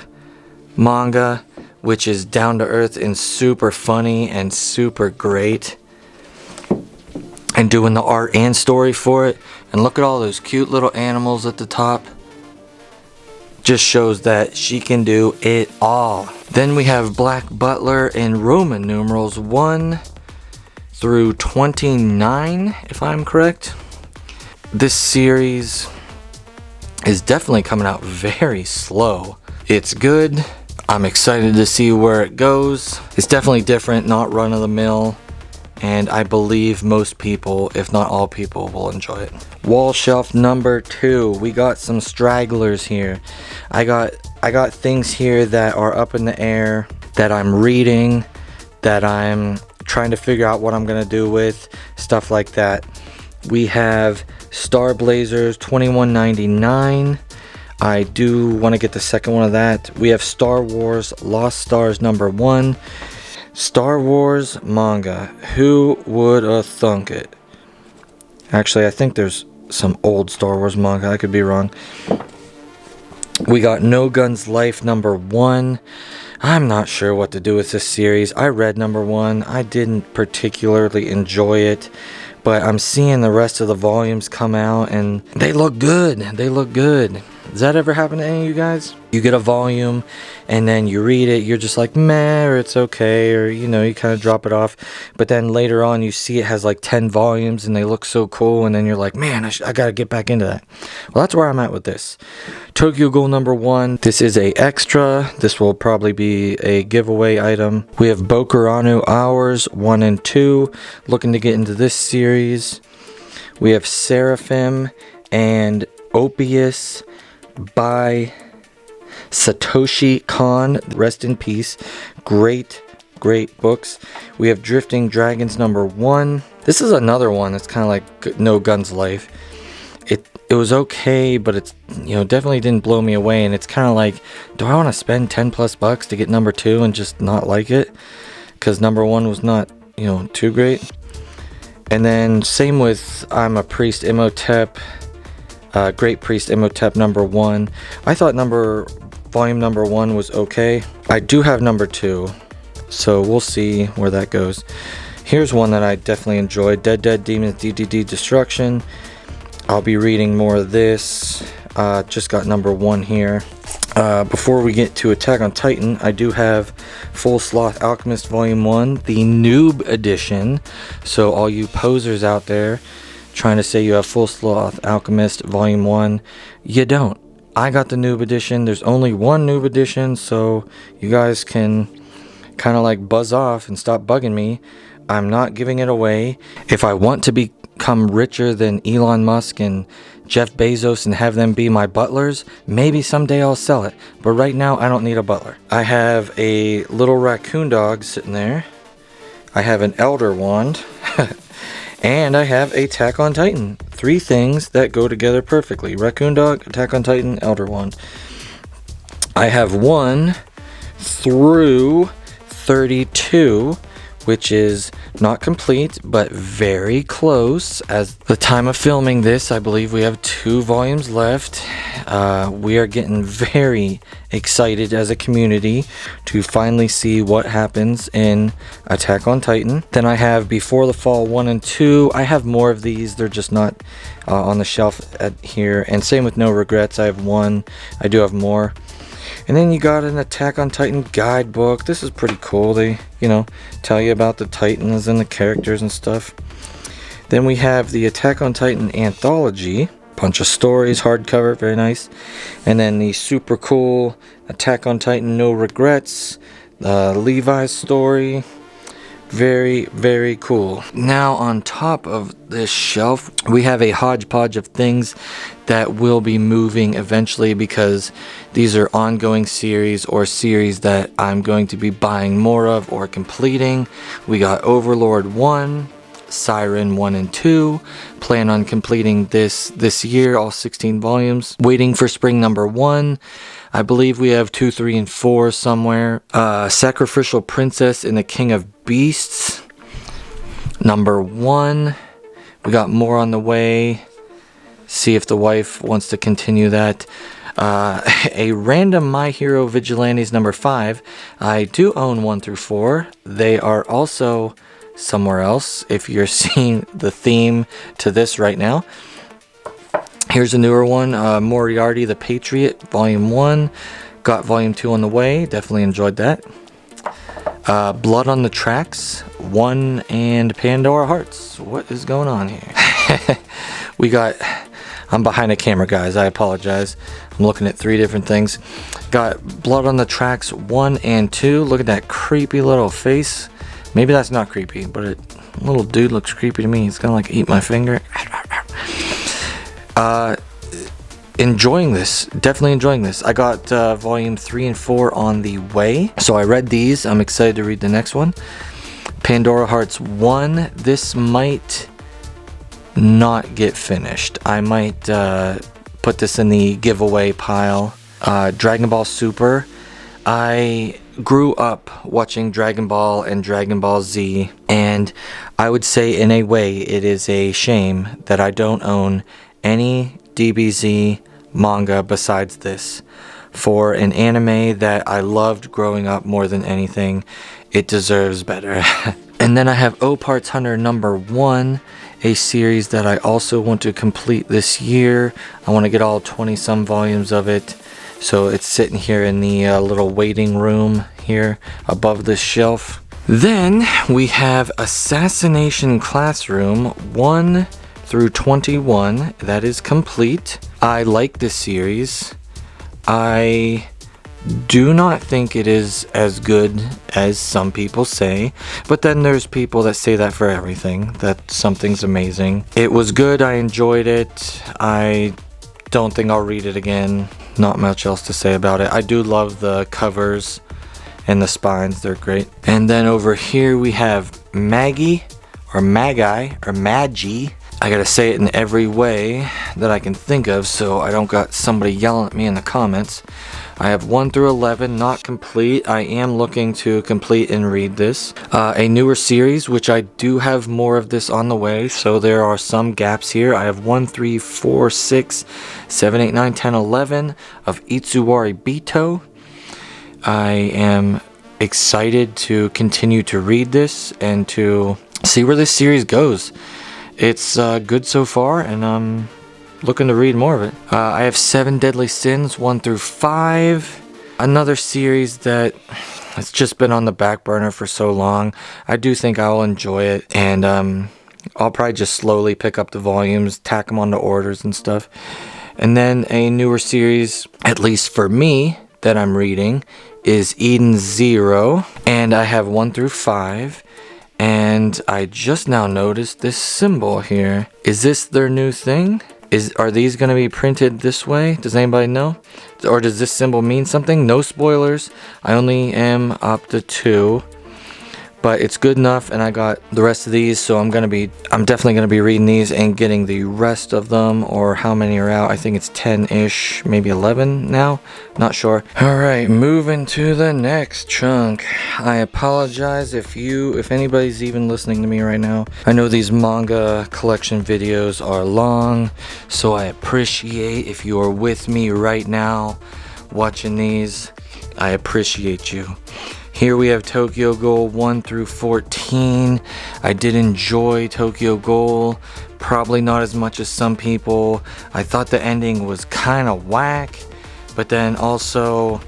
[SPEAKER 1] manga which is down to earth and super funny and super great, and doing the art and story for it, and look at all those cute little animals at the top. Just shows that she can do it all. Then we have Black Butler in Roman numerals 1 through 29, if I'm correct. This series is definitely coming out very slow. It's good. I'm excited to see where it goes. It's definitely different, not run of the mill. And I believe most people, if not all people, will enjoy it. Wall shelf number 2. We got some stragglers here. I got things here that are up in the air, that I'm reading, that I'm trying to figure out what I'm gonna do with, stuff like that. We have Star Blazers 21.99. I do want to get the second one of that. We have Star Wars Lost Stars number 1. Star Wars manga. Who would have thunk it? Actually, I think there's some old Star Wars manga. I could be wrong. We got No Guns Life number 1. I'm not sure what to do with this series. I read number 1. I didn't particularly enjoy it, but I'm seeing the rest of the volumes come out and they look good. They look good. Does that ever happen to any of you guys? You get a volume and then you read it, you're just like meh, or it's okay, or you know, you kind of drop it off. But then later on you see it has like 10 volumes and they look so cool, and then you're like, man, I gotta get back into that. Well, that's where I'm at with this. Tokyo Ghoul number 1. This is a extra. This will probably be a giveaway item. We have Bokurano Hours 1 and 2. Looking to get into this series. We have Seraphim and Opius by Satoshi Kon. Rest in peace. Great books. We have Drifting Dragons number 1. This is another one that's kind of like No Guns Life. It was okay, but it's, you know, definitely didn't blow me away, and it's kind of like, do I want to spend 10 plus bucks to get number 2 and just not like it? Because number 1 was not, you know, too great. And then same with I'm a Priest Imhotep. Great Priest Imhotep number 1. I thought volume number 1 was okay. I do have number 2, so we'll see where that goes. Here's one that I definitely enjoyed. Dead Demons DDD Destruction. I'll be reading more of this. Just got number 1 here. Before we get to Attack on Titan, I do have Full Sloth Alchemist Volume 1, the Noob Edition. So all you posers out there trying to say you have Full Sloth Alchemist Volume 1, you don't. I got the Noob Edition. There's only one Noob Edition, so you guys can kind of like buzz off and stop bugging me. I'm not giving it away. If I want to become richer than Elon Musk and Jeff Bezos and have them be my butlers, maybe someday I'll sell it. But right now, I don't need a butler. I have a little raccoon dog sitting there. I have an Elder Wand. And I have Attack on Titan. 3 things that go together perfectly. Raccoon Dog, Attack on Titan, Elder Wand. I have 1 through 32, which is not complete, but very close. As the time of filming this, I believe we have 2 volumes left. We are getting very excited as a community to finally see what happens in Attack on Titan. Then I have Before the Fall 1 and 2. I have more of these. They're just not on the shelf here. And same with No Regrets. I have 1. I do have more. And then you got an Attack on Titan guidebook. This is pretty cool. They, tell you about the Titans and the characters and stuff. Then we have the Attack on Titan anthology. Bunch of stories, hardcover, very nice. And then the super cool Attack on Titan No Regrets. Levi's story. Very, very cool. Now on top of this shelf, we have a hodgepodge of things that will be moving eventually, because these are ongoing series or series that I'm going to be buying more of or completing. We got Overlord 1, Siren 1 and 2. Plan on completing this year, all 16 volumes. Waiting for spring number 1. I believe we have 2, 3, and 4 somewhere. Sacrificial Princess and the King of Beasts, number 1. We got more on the way. See if the wife wants to continue that. A random My Hero Vigilantes number 5. I do own 1 through 4. They are also somewhere else, if you're seeing the theme to this right now. Here's a newer one, Moriarty the Patriot, Volume 1. Got Volume 2 on the way. Definitely enjoyed that. Blood on the Tracks 1 and Pandora Hearts. What is going on here? We got... I'm behind the camera, guys. I apologize. I'm looking at 3 different things. Got Blood on the Tracks 1 and 2. Look at that creepy little face. Maybe that's not creepy, but little dude looks creepy to me. He's gonna like eat my finger. Enjoying this. Definitely enjoying this. I got volume 3 and 4 on the way. So I read these. I'm excited to read the next one. Pandora Hearts 1. This might not get finished. I might put this in the giveaway pile. Dragon Ball Super. I grew up watching Dragon Ball and Dragon Ball Z, and I would say in a way it is a shame that I don't own any DBZ manga besides this. For an anime that I loved growing up more than anything, it deserves better. And then I have O Parts Hunter number 1, a series that I also want to complete this year. I want to get all 20 some volumes of it. So it's sitting here in the little waiting room here above this shelf. Then we have Assassination Classroom 1 through 21. That is complete. I like this series. I do not think it is as good as some people say, but then there's people that say that for everything, that something's amazing. It was good. I enjoyed it. I don't think I'll read it again. Not much else to say about it. I do love the covers and the spines. They're great. And then over here we have Maggie or Magi or Magi. I gotta say it in every way that I can think of so I don't got somebody yelling at me in the comments. I have 1 through 11, not complete. I am looking to complete and read this. A newer series, which I do have more of this on the way, so there are some gaps here. I have 1, 3, 4, 6, 7, 8, 9, 10, 11 of Itsuwari Bito. I am excited to continue to read this and to see where this series goes. It's good so far, and I'm looking to read more of it. I have 7 Deadly Sins 1 through 5. Another series that has just been on the back burner for so long. I do think I will enjoy it, and I'll probably just slowly pick up the volumes, tack them onto orders and stuff. And then a newer series, at least for me, that I'm reading is Eden Zero, and I have 1 through 5. And I just now noticed this symbol here. Is this their new thing? Are these going to be printed this way? Does anybody know? Or does this symbol mean something? No spoilers. I only am up to 2. but it's good enough, and I got the rest of these, so I'm definitely gonna be reading these and getting the rest of them, or how many are out. I think it's 10-ish, maybe 11 now, not sure. All right, moving to the next chunk. I apologize if anybody's even listening to me right now. I know these manga collection videos are long, so I appreciate if you are with me right now watching these. I appreciate you. Here we have Tokyo Ghoul 1 through 14. I did enjoy Tokyo Ghoul, probably not as much as some people. I thought the ending was kind of whack, but then also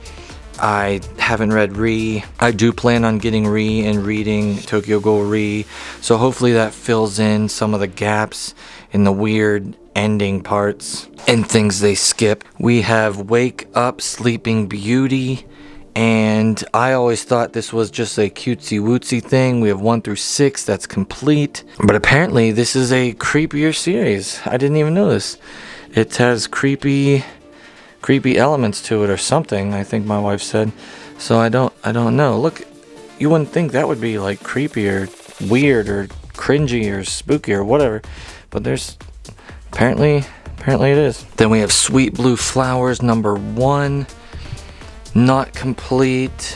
[SPEAKER 1] I haven't read Re. I do plan on getting Re and reading Tokyo Ghoul Re, so hopefully that fills in some of the gaps in the weird ending parts and things they skip. We have Wake Up Sleeping Beauty. And I always thought this was just a cutesy wootsy thing. We have 1 through 6 that's complete. But apparently this is a creepier series. I didn't even know this. It has creepy elements to it or something, I think my wife said. So I don't know. Look, you wouldn't think that would be like creepy or weird or cringy or spooky or whatever. But there's apparently it is. Then we have Sweet Blue Flowers number 1. Not complete.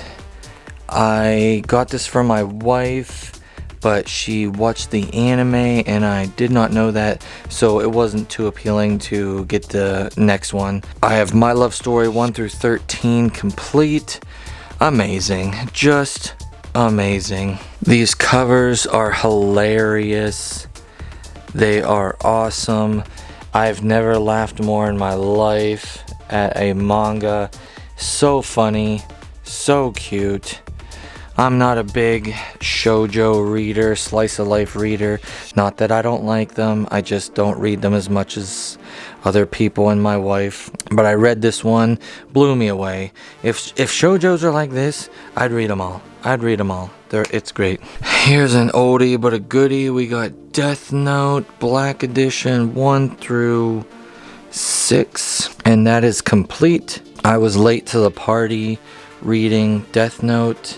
[SPEAKER 1] I got this from my wife, but she watched the anime and I did not know that, so it wasn't too appealing to get the next one. I have My Love Story 1 through 13 complete. Amazing, just amazing. These covers are hilarious. They are awesome. I've never laughed more in my life at a manga. So funny, so cute. I'm not a big shoujo reader, slice of life reader. Not that I don't like them, I just don't read them as much as other people and my wife. But I read this one, blew me away. If shoujos are like this, I'd read them all. It's great. Here's an oldie but a goodie. We got Death Note Black Edition 1 through 6, and that is complete. I was late to the party reading Death Note.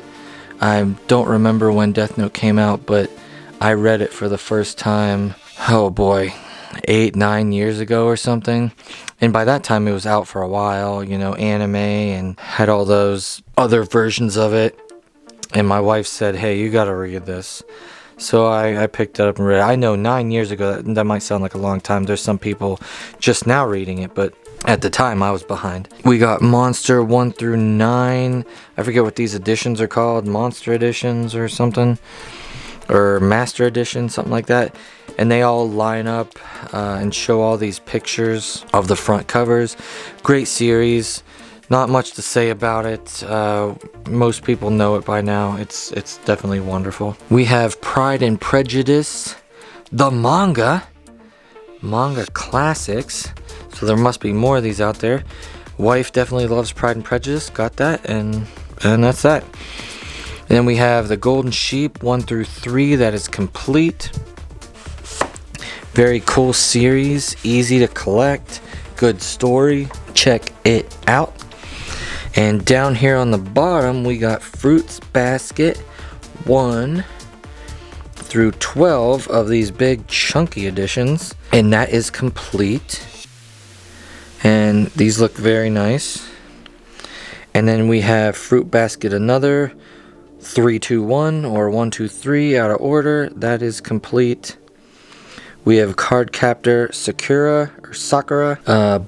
[SPEAKER 1] I don't remember when Death Note came out, but I read it for the first time, oh boy, 8-9 years ago or something. And by that time it was out for a while, you know, anime, and had all those other versions of it. And my wife said, hey, you gotta read this. So I picked it up and read it. I know 9 years ago, that might sound like a long time. There's some people just now reading it, but at the time I was behind. We got Monster 1 through 9. I forget what these editions are called. Monster editions or something. Or Master edition, something like that. And they all line up and show all these pictures of the front covers. Great series. Not much to say about it. Most people know it by now. It's definitely wonderful. We have Pride and Prejudice, the manga classics. So there must be more of these out there. Wife definitely loves Pride and Prejudice. Got that, and that's that. And then we have The Golden Sheep 1 through 3. That is complete. Very cool series. Easy to collect. Good story. Check it out. And down here on the bottom, we got Fruits Basket 1 through 12 of these big chunky editions. And that is complete. And these look very nice. And then we have Fruit Basket another 3-2-1 or 1-2-3 out of order. That is complete. We have Card Captor Sakura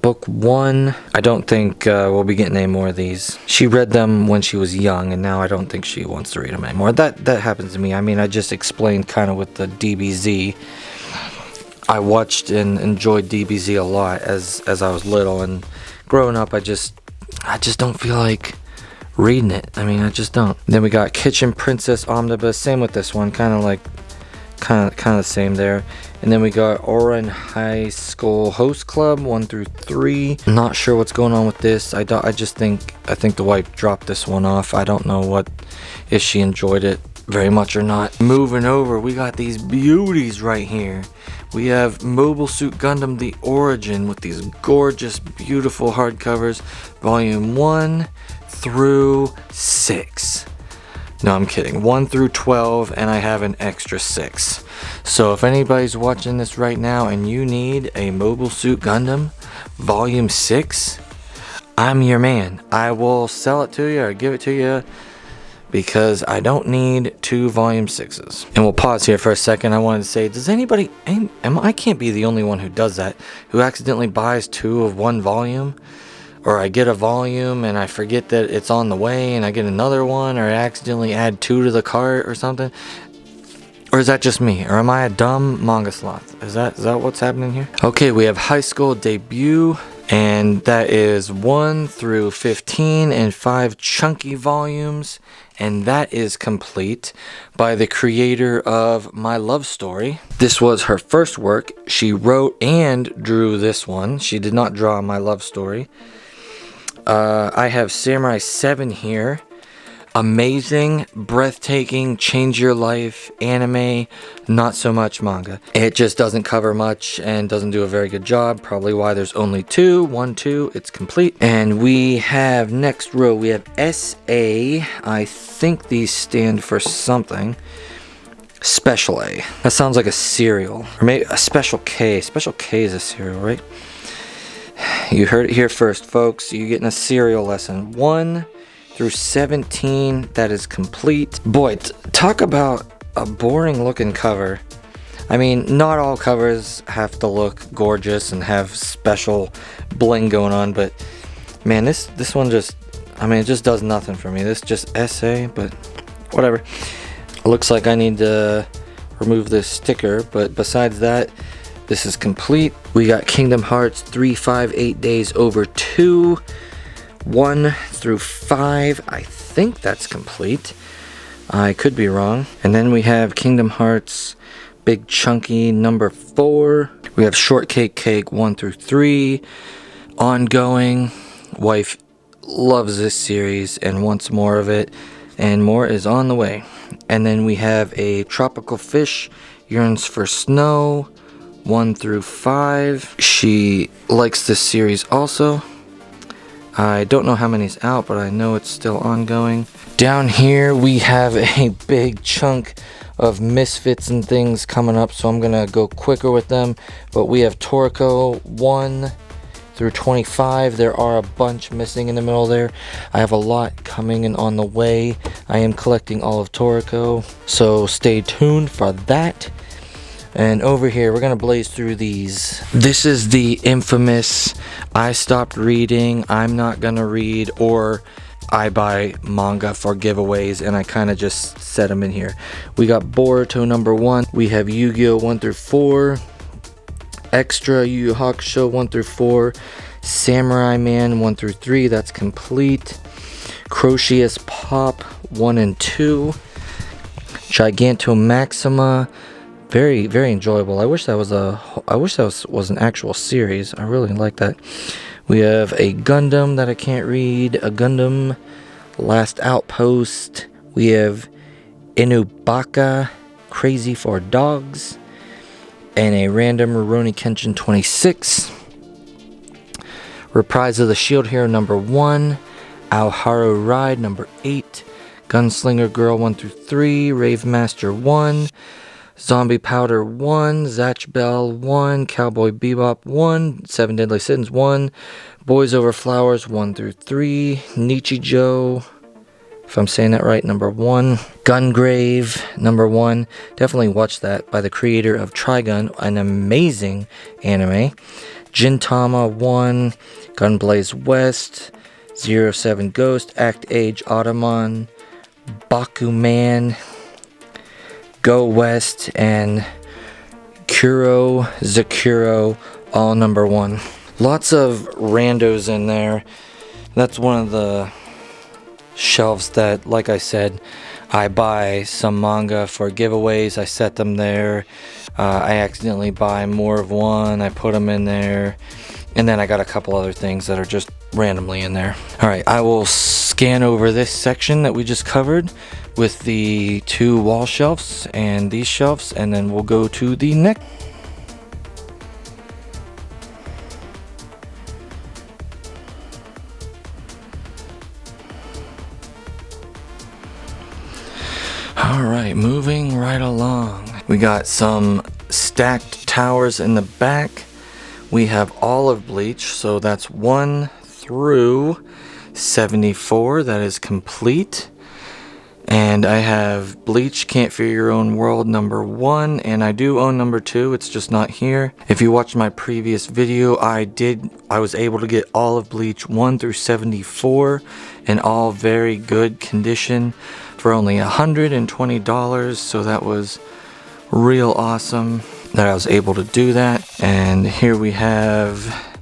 [SPEAKER 1] book 1. I don't think we'll be getting any more of these. She read them when she was young, and now I don't think she wants to read them anymore. That happens to me. I mean, I just explained kind of with the DBZ. I watched and enjoyed DBZ a lot as I was little, and growing up I just don't feel like reading it. I mean, I just don't. Then we got Kitchen Princess Omnibus, same with this one, kind of the same there. And then we got Ouran High School Host Club 1 through 3. Not sure what's going on with this. I think the wife dropped this one off. I don't know if she enjoyed it very much or not. Moving over, we got these beauties right here. We have Mobile Suit Gundam The Origin with these gorgeous, beautiful hardcovers, volume 1 through 6. No, I'm kidding. 1 through 12, and I have an extra 6. So if anybody's watching this right now and you need a Mobile Suit Gundam Volume 6, I'm your man. I will sell it to you or give it to you because I don't need 2 Volume 6s. And we'll pause here for a second. I wanted to say, does anybody, I can't be the only one who does that, who accidentally buys 2 of 1 volume? Or I get a volume and I forget that it's on the way and I get another one, or I accidentally add 2 to the cart or something. Or is that just me? Or am I a dumb manga sloth? Is that what's happening here? Okay, we have High School Debut, and that is 1 through 15 and 5 chunky volumes, and that is complete by the creator of My Love Story. This was her first work. She wrote and drew this one. She did not draw My Love Story. I have Samurai 7 here. Amazing, breathtaking, change your life anime, not so much manga. It just doesn't cover much and doesn't do a very good job, probably why there's only 2. 1, 2, it's complete. And we have, next row, we have SA. I think these stand for something. Special A. That sounds like a cereal. Or maybe a Special K. Special K is a cereal, right? You heard it here first, folks. You're getting a cereal lesson. 1 through 17, that is complete. Boy, talk about a boring looking cover. I mean, not all covers have to look gorgeous and have special bling going on, but man, this one just, I mean, it just does nothing for me. This just SA, but whatever. Looks like I need to remove this sticker, but besides that, this is complete. We got Kingdom Hearts 358 Days Over 2, 1 through 5. I think that's complete. I could be wrong. And then we have Kingdom Hearts Big Chunky number 4. We have Shortcake Cake 1 through 3. Ongoing. Wife loves this series and wants more of it, and more is on the way. And then we have a Tropical Fish Yearns for Snow 1 through 5. She likes this series also. I don't know how many's out, but I know it's still ongoing. Down here we have a big chunk of misfits and things coming up, so I'm gonna go quicker with them. But we have Toriko 1 through 25. There are a bunch missing in the middle there. I have a lot coming and on the way. I am collecting all of Toriko, so stay tuned for that. And over here, we're gonna blaze through these. This is the infamous I stopped reading, I'm not gonna read, or I buy manga for giveaways, and I kind of just set them in here. We got Boruto number 1. We have Yu-Gi-Oh 1 through 4. Extra Yu Yu Hakusho 1 through 4. Samurai Man 1 through 3. That's complete. Crocius Pop 1 and 2. Giganto Maxima. Very, very enjoyable. I wish that was an actual series. I really like that. We have a Gundam that I can't read. A Gundam Last Outpost. We have Inubaka Crazy for Dogs. And a random Rurouni Kenshin 26. Reprise of the Shield Hero number 1. Aoharu Ride number 8. Gunslinger Girl 1 through 3. Rave Master 1. Zombie Powder 1, Zatch Bell 1, Cowboy Bebop 1, 7 Deadly Sins 1, Boys Over Flowers 1 through 3, Nichijou, if I'm saying that right, number 1, Gungrave number 1, definitely watch that, by the creator of Trigun, an amazing anime, Gintama 1, Gunblaze West, 07 Ghost, Act Age Automon, Bakuman, Go West, and Kuro Zakuro, all number 1. Lots of randos in there. That's one of the shelves that, like I said, I buy some manga for giveaways. I set them there. I accidentally buy more of one. I put them in there. And then I got a couple other things that are just randomly in there. Alright, I will scan over this section that we just covered with the 2 wall shelves and these shelves, and then we'll go to the next. Alright, moving right along. We got some stacked towers in the back. We have all of Bleach, so that's 1 through 74. That is complete. And I have Bleach Can't Fear Your Own World number 1, and I do own number 2, it's just not here. If you watched my previous video, I was able to get all of Bleach 1 through 74 in all very good condition for only $120, so that was real awesome that I was able to do that. And here we have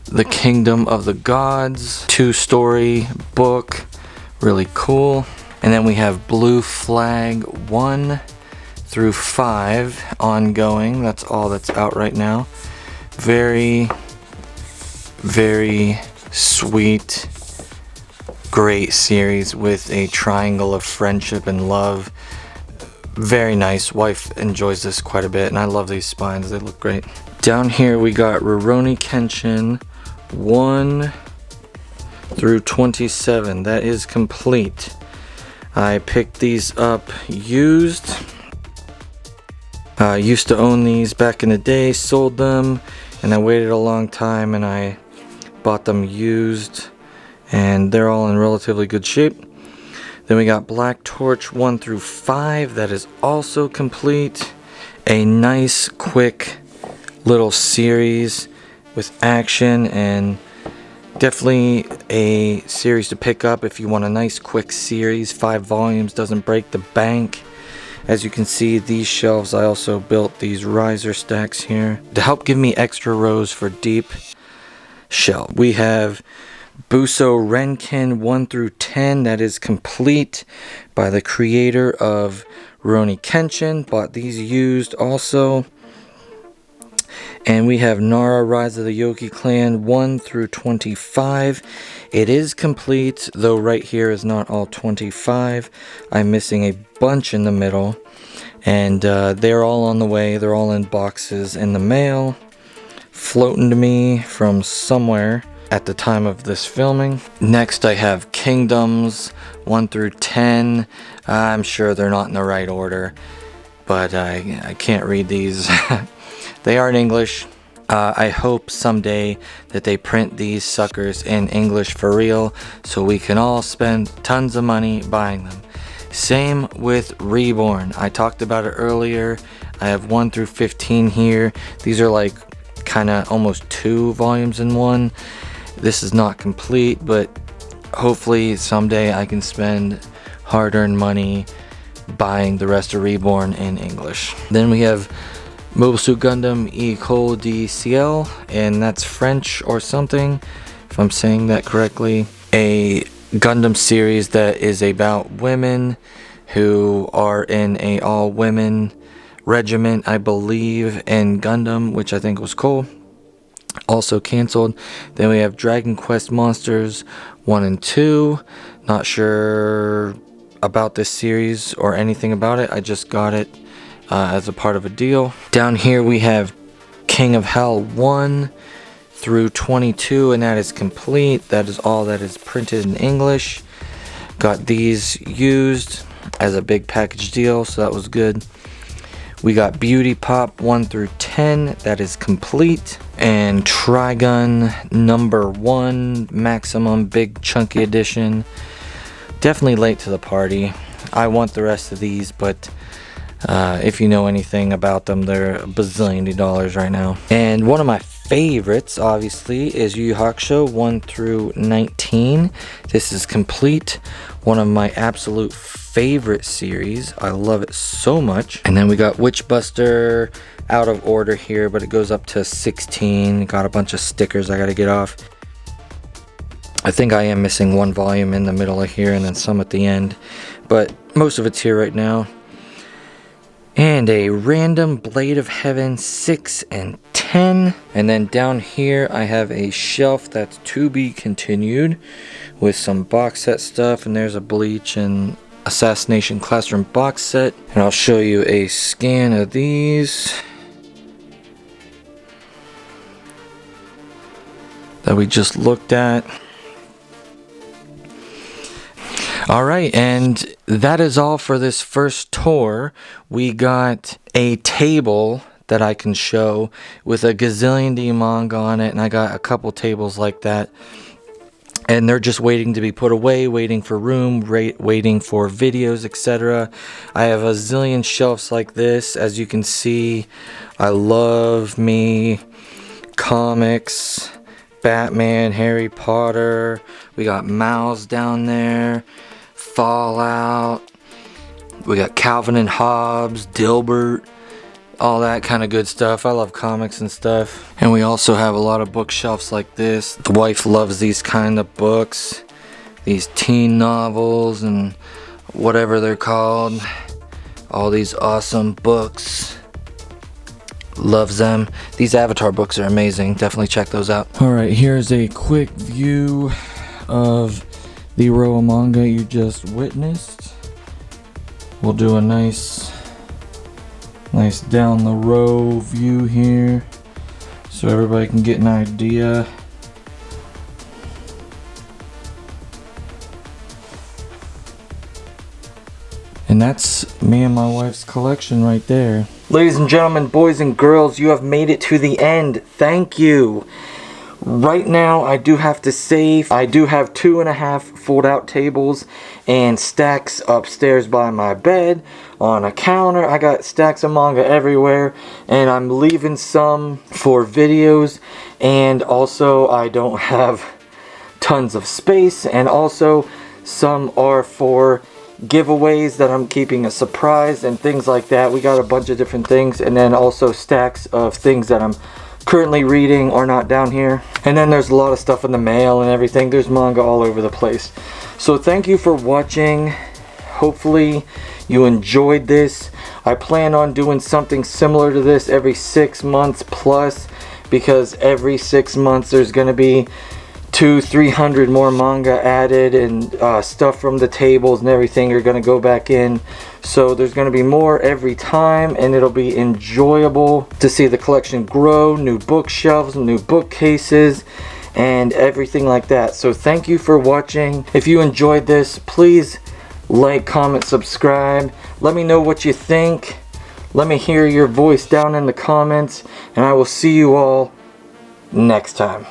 [SPEAKER 1] The Kingdom of the Gods 2-story book, really cool. And then we have Blue Flag 1 through 5 ongoing. That's all that's out right now. Very, very sweet, great series with a triangle of friendship and love. Very nice. Wife enjoys this quite a bit, and I love these spines. They look great. Down here we got Rurouni Kenshin 1 through 27. That is complete. I picked these up used. I used to own these back in the day, sold them, and I waited a long time and I bought them used, and they're all in relatively good shape. Then we got Black Torch 1 through 5. That is also complete. A nice quick little series with action, and definitely a series to pick up if you want a nice quick series. 5 volumes, doesn't break the bank. As you can see, these shelves, I also built these riser stacks here to help give me extra rows for deep shelf. We have Buso Renkin 1 through 10. That is complete by the creator of Rurouni Kenshin. Bought these used also. And we have Nara Rise of the Yoki Clan 1 through 25. It is complete, though right here is not all 25. I'm missing a bunch in the middle. And they're all on the way. They're all in boxes in the mail, floating to me from somewhere at the time of this filming. Next I have Kingdoms 1 through 10. I'm sure they're not in the right order, but I can't read these. They are in English. I hope someday that they print these suckers in English for real, so we can all spend tons of money buying them. Same with Reborn. I talked about it earlier. I have 1 through 15 here. These are like kind of almost 2 volumes in one. This is not complete, but hopefully someday I can spend hard-earned money buying the rest of Reborn in English. Then we have Mobile Suit Gundam Ecole DCL, and that's French or something, if I'm saying that correctly. A Gundam series that is about women who are in a all-women regiment, I believe, in Gundam, which I think was cool. Also canceled. Then we have Dragon Quest Monsters 1 and 2. Not sure about this series or anything about it. I just got it as a part of a deal. Down here we have King of Hell 1 through 22, and that is complete. That is all that is printed in English. Got these used as a big package deal, so that was good. We got Beauty Pop 1 through 10. That is complete. And Trigun number 1 Maximum Big Chunky Edition. Definitely late to the party. I want the rest of these, but if you know anything about them, they're a bazillion dollars right now. And one of my favorites, obviously, is Yu Yu Hakusho 1 through 19. This is complete. One of my absolute favorite series. I love it so much. And then we got Witchbuster out of order here, but it goes up to 16. Got a bunch of stickers I gotta get off. I think I am missing 1 volume in the middle of here and then some at the end, but most of it's here right now. And a random Blade of Heaven 6 and 10. And then down here I have a shelf that's to be continued with some box set stuff. And there's a Bleach and Assassination Classroom box set. And I'll show you a scan of these that we just looked at. All right, and that is all for this first tour. We got a table that I can show with a gazillion D manga on it, and I got a couple tables like that. And they're just waiting to be put away, waiting for room, waiting for videos, etc. I have a zillion shelves like this. As you can see, I love me comics, Batman, Harry Potter. We got Mouse down there, Fallout. We got Calvin and Hobbes, Dilbert, all that kind of good stuff. I love comics and stuff. And we also have a lot of bookshelves like this. The wife loves these kind of books, these teen novels and whatever they're called. All these awesome books. Loves them. These Avatar books are amazing. Definitely check those out. Alright, here's a quick view of the row of manga you just witnessed. We'll do a nice down the row view here so everybody can get an idea. And that's me and my wife's collection right there. Ladies and gentlemen, boys and girls, you have made it to the end. Thank you. Right now, I do have to save. I do have 2.5 fold-out tables and stacks upstairs by my bed on a counter. I got stacks of manga everywhere, and I'm leaving some for videos. And also, I don't have tons of space, and also some are for giveaways that I'm keeping a surprise and things like that. We got a bunch of different things, and then also stacks of things that I'm currently reading or not down here. And then there's a lot of stuff in the mail and everything. There's manga all over the place. So thank you for watching. Hopefully you enjoyed this. I plan on doing something similar to this every 6 months plus, because every 6 months there's going to be 200-300 more manga added, and stuff from the tables and everything are going to go back in. So there's going to be more every time, and it'll be enjoyable to see the collection grow, new bookshelves, new bookcases, and everything like that. So thank you for watching. If you enjoyed this, please like, comment, subscribe. Let me know what you think. Let me hear your voice down in the comments, and I will see you all next time.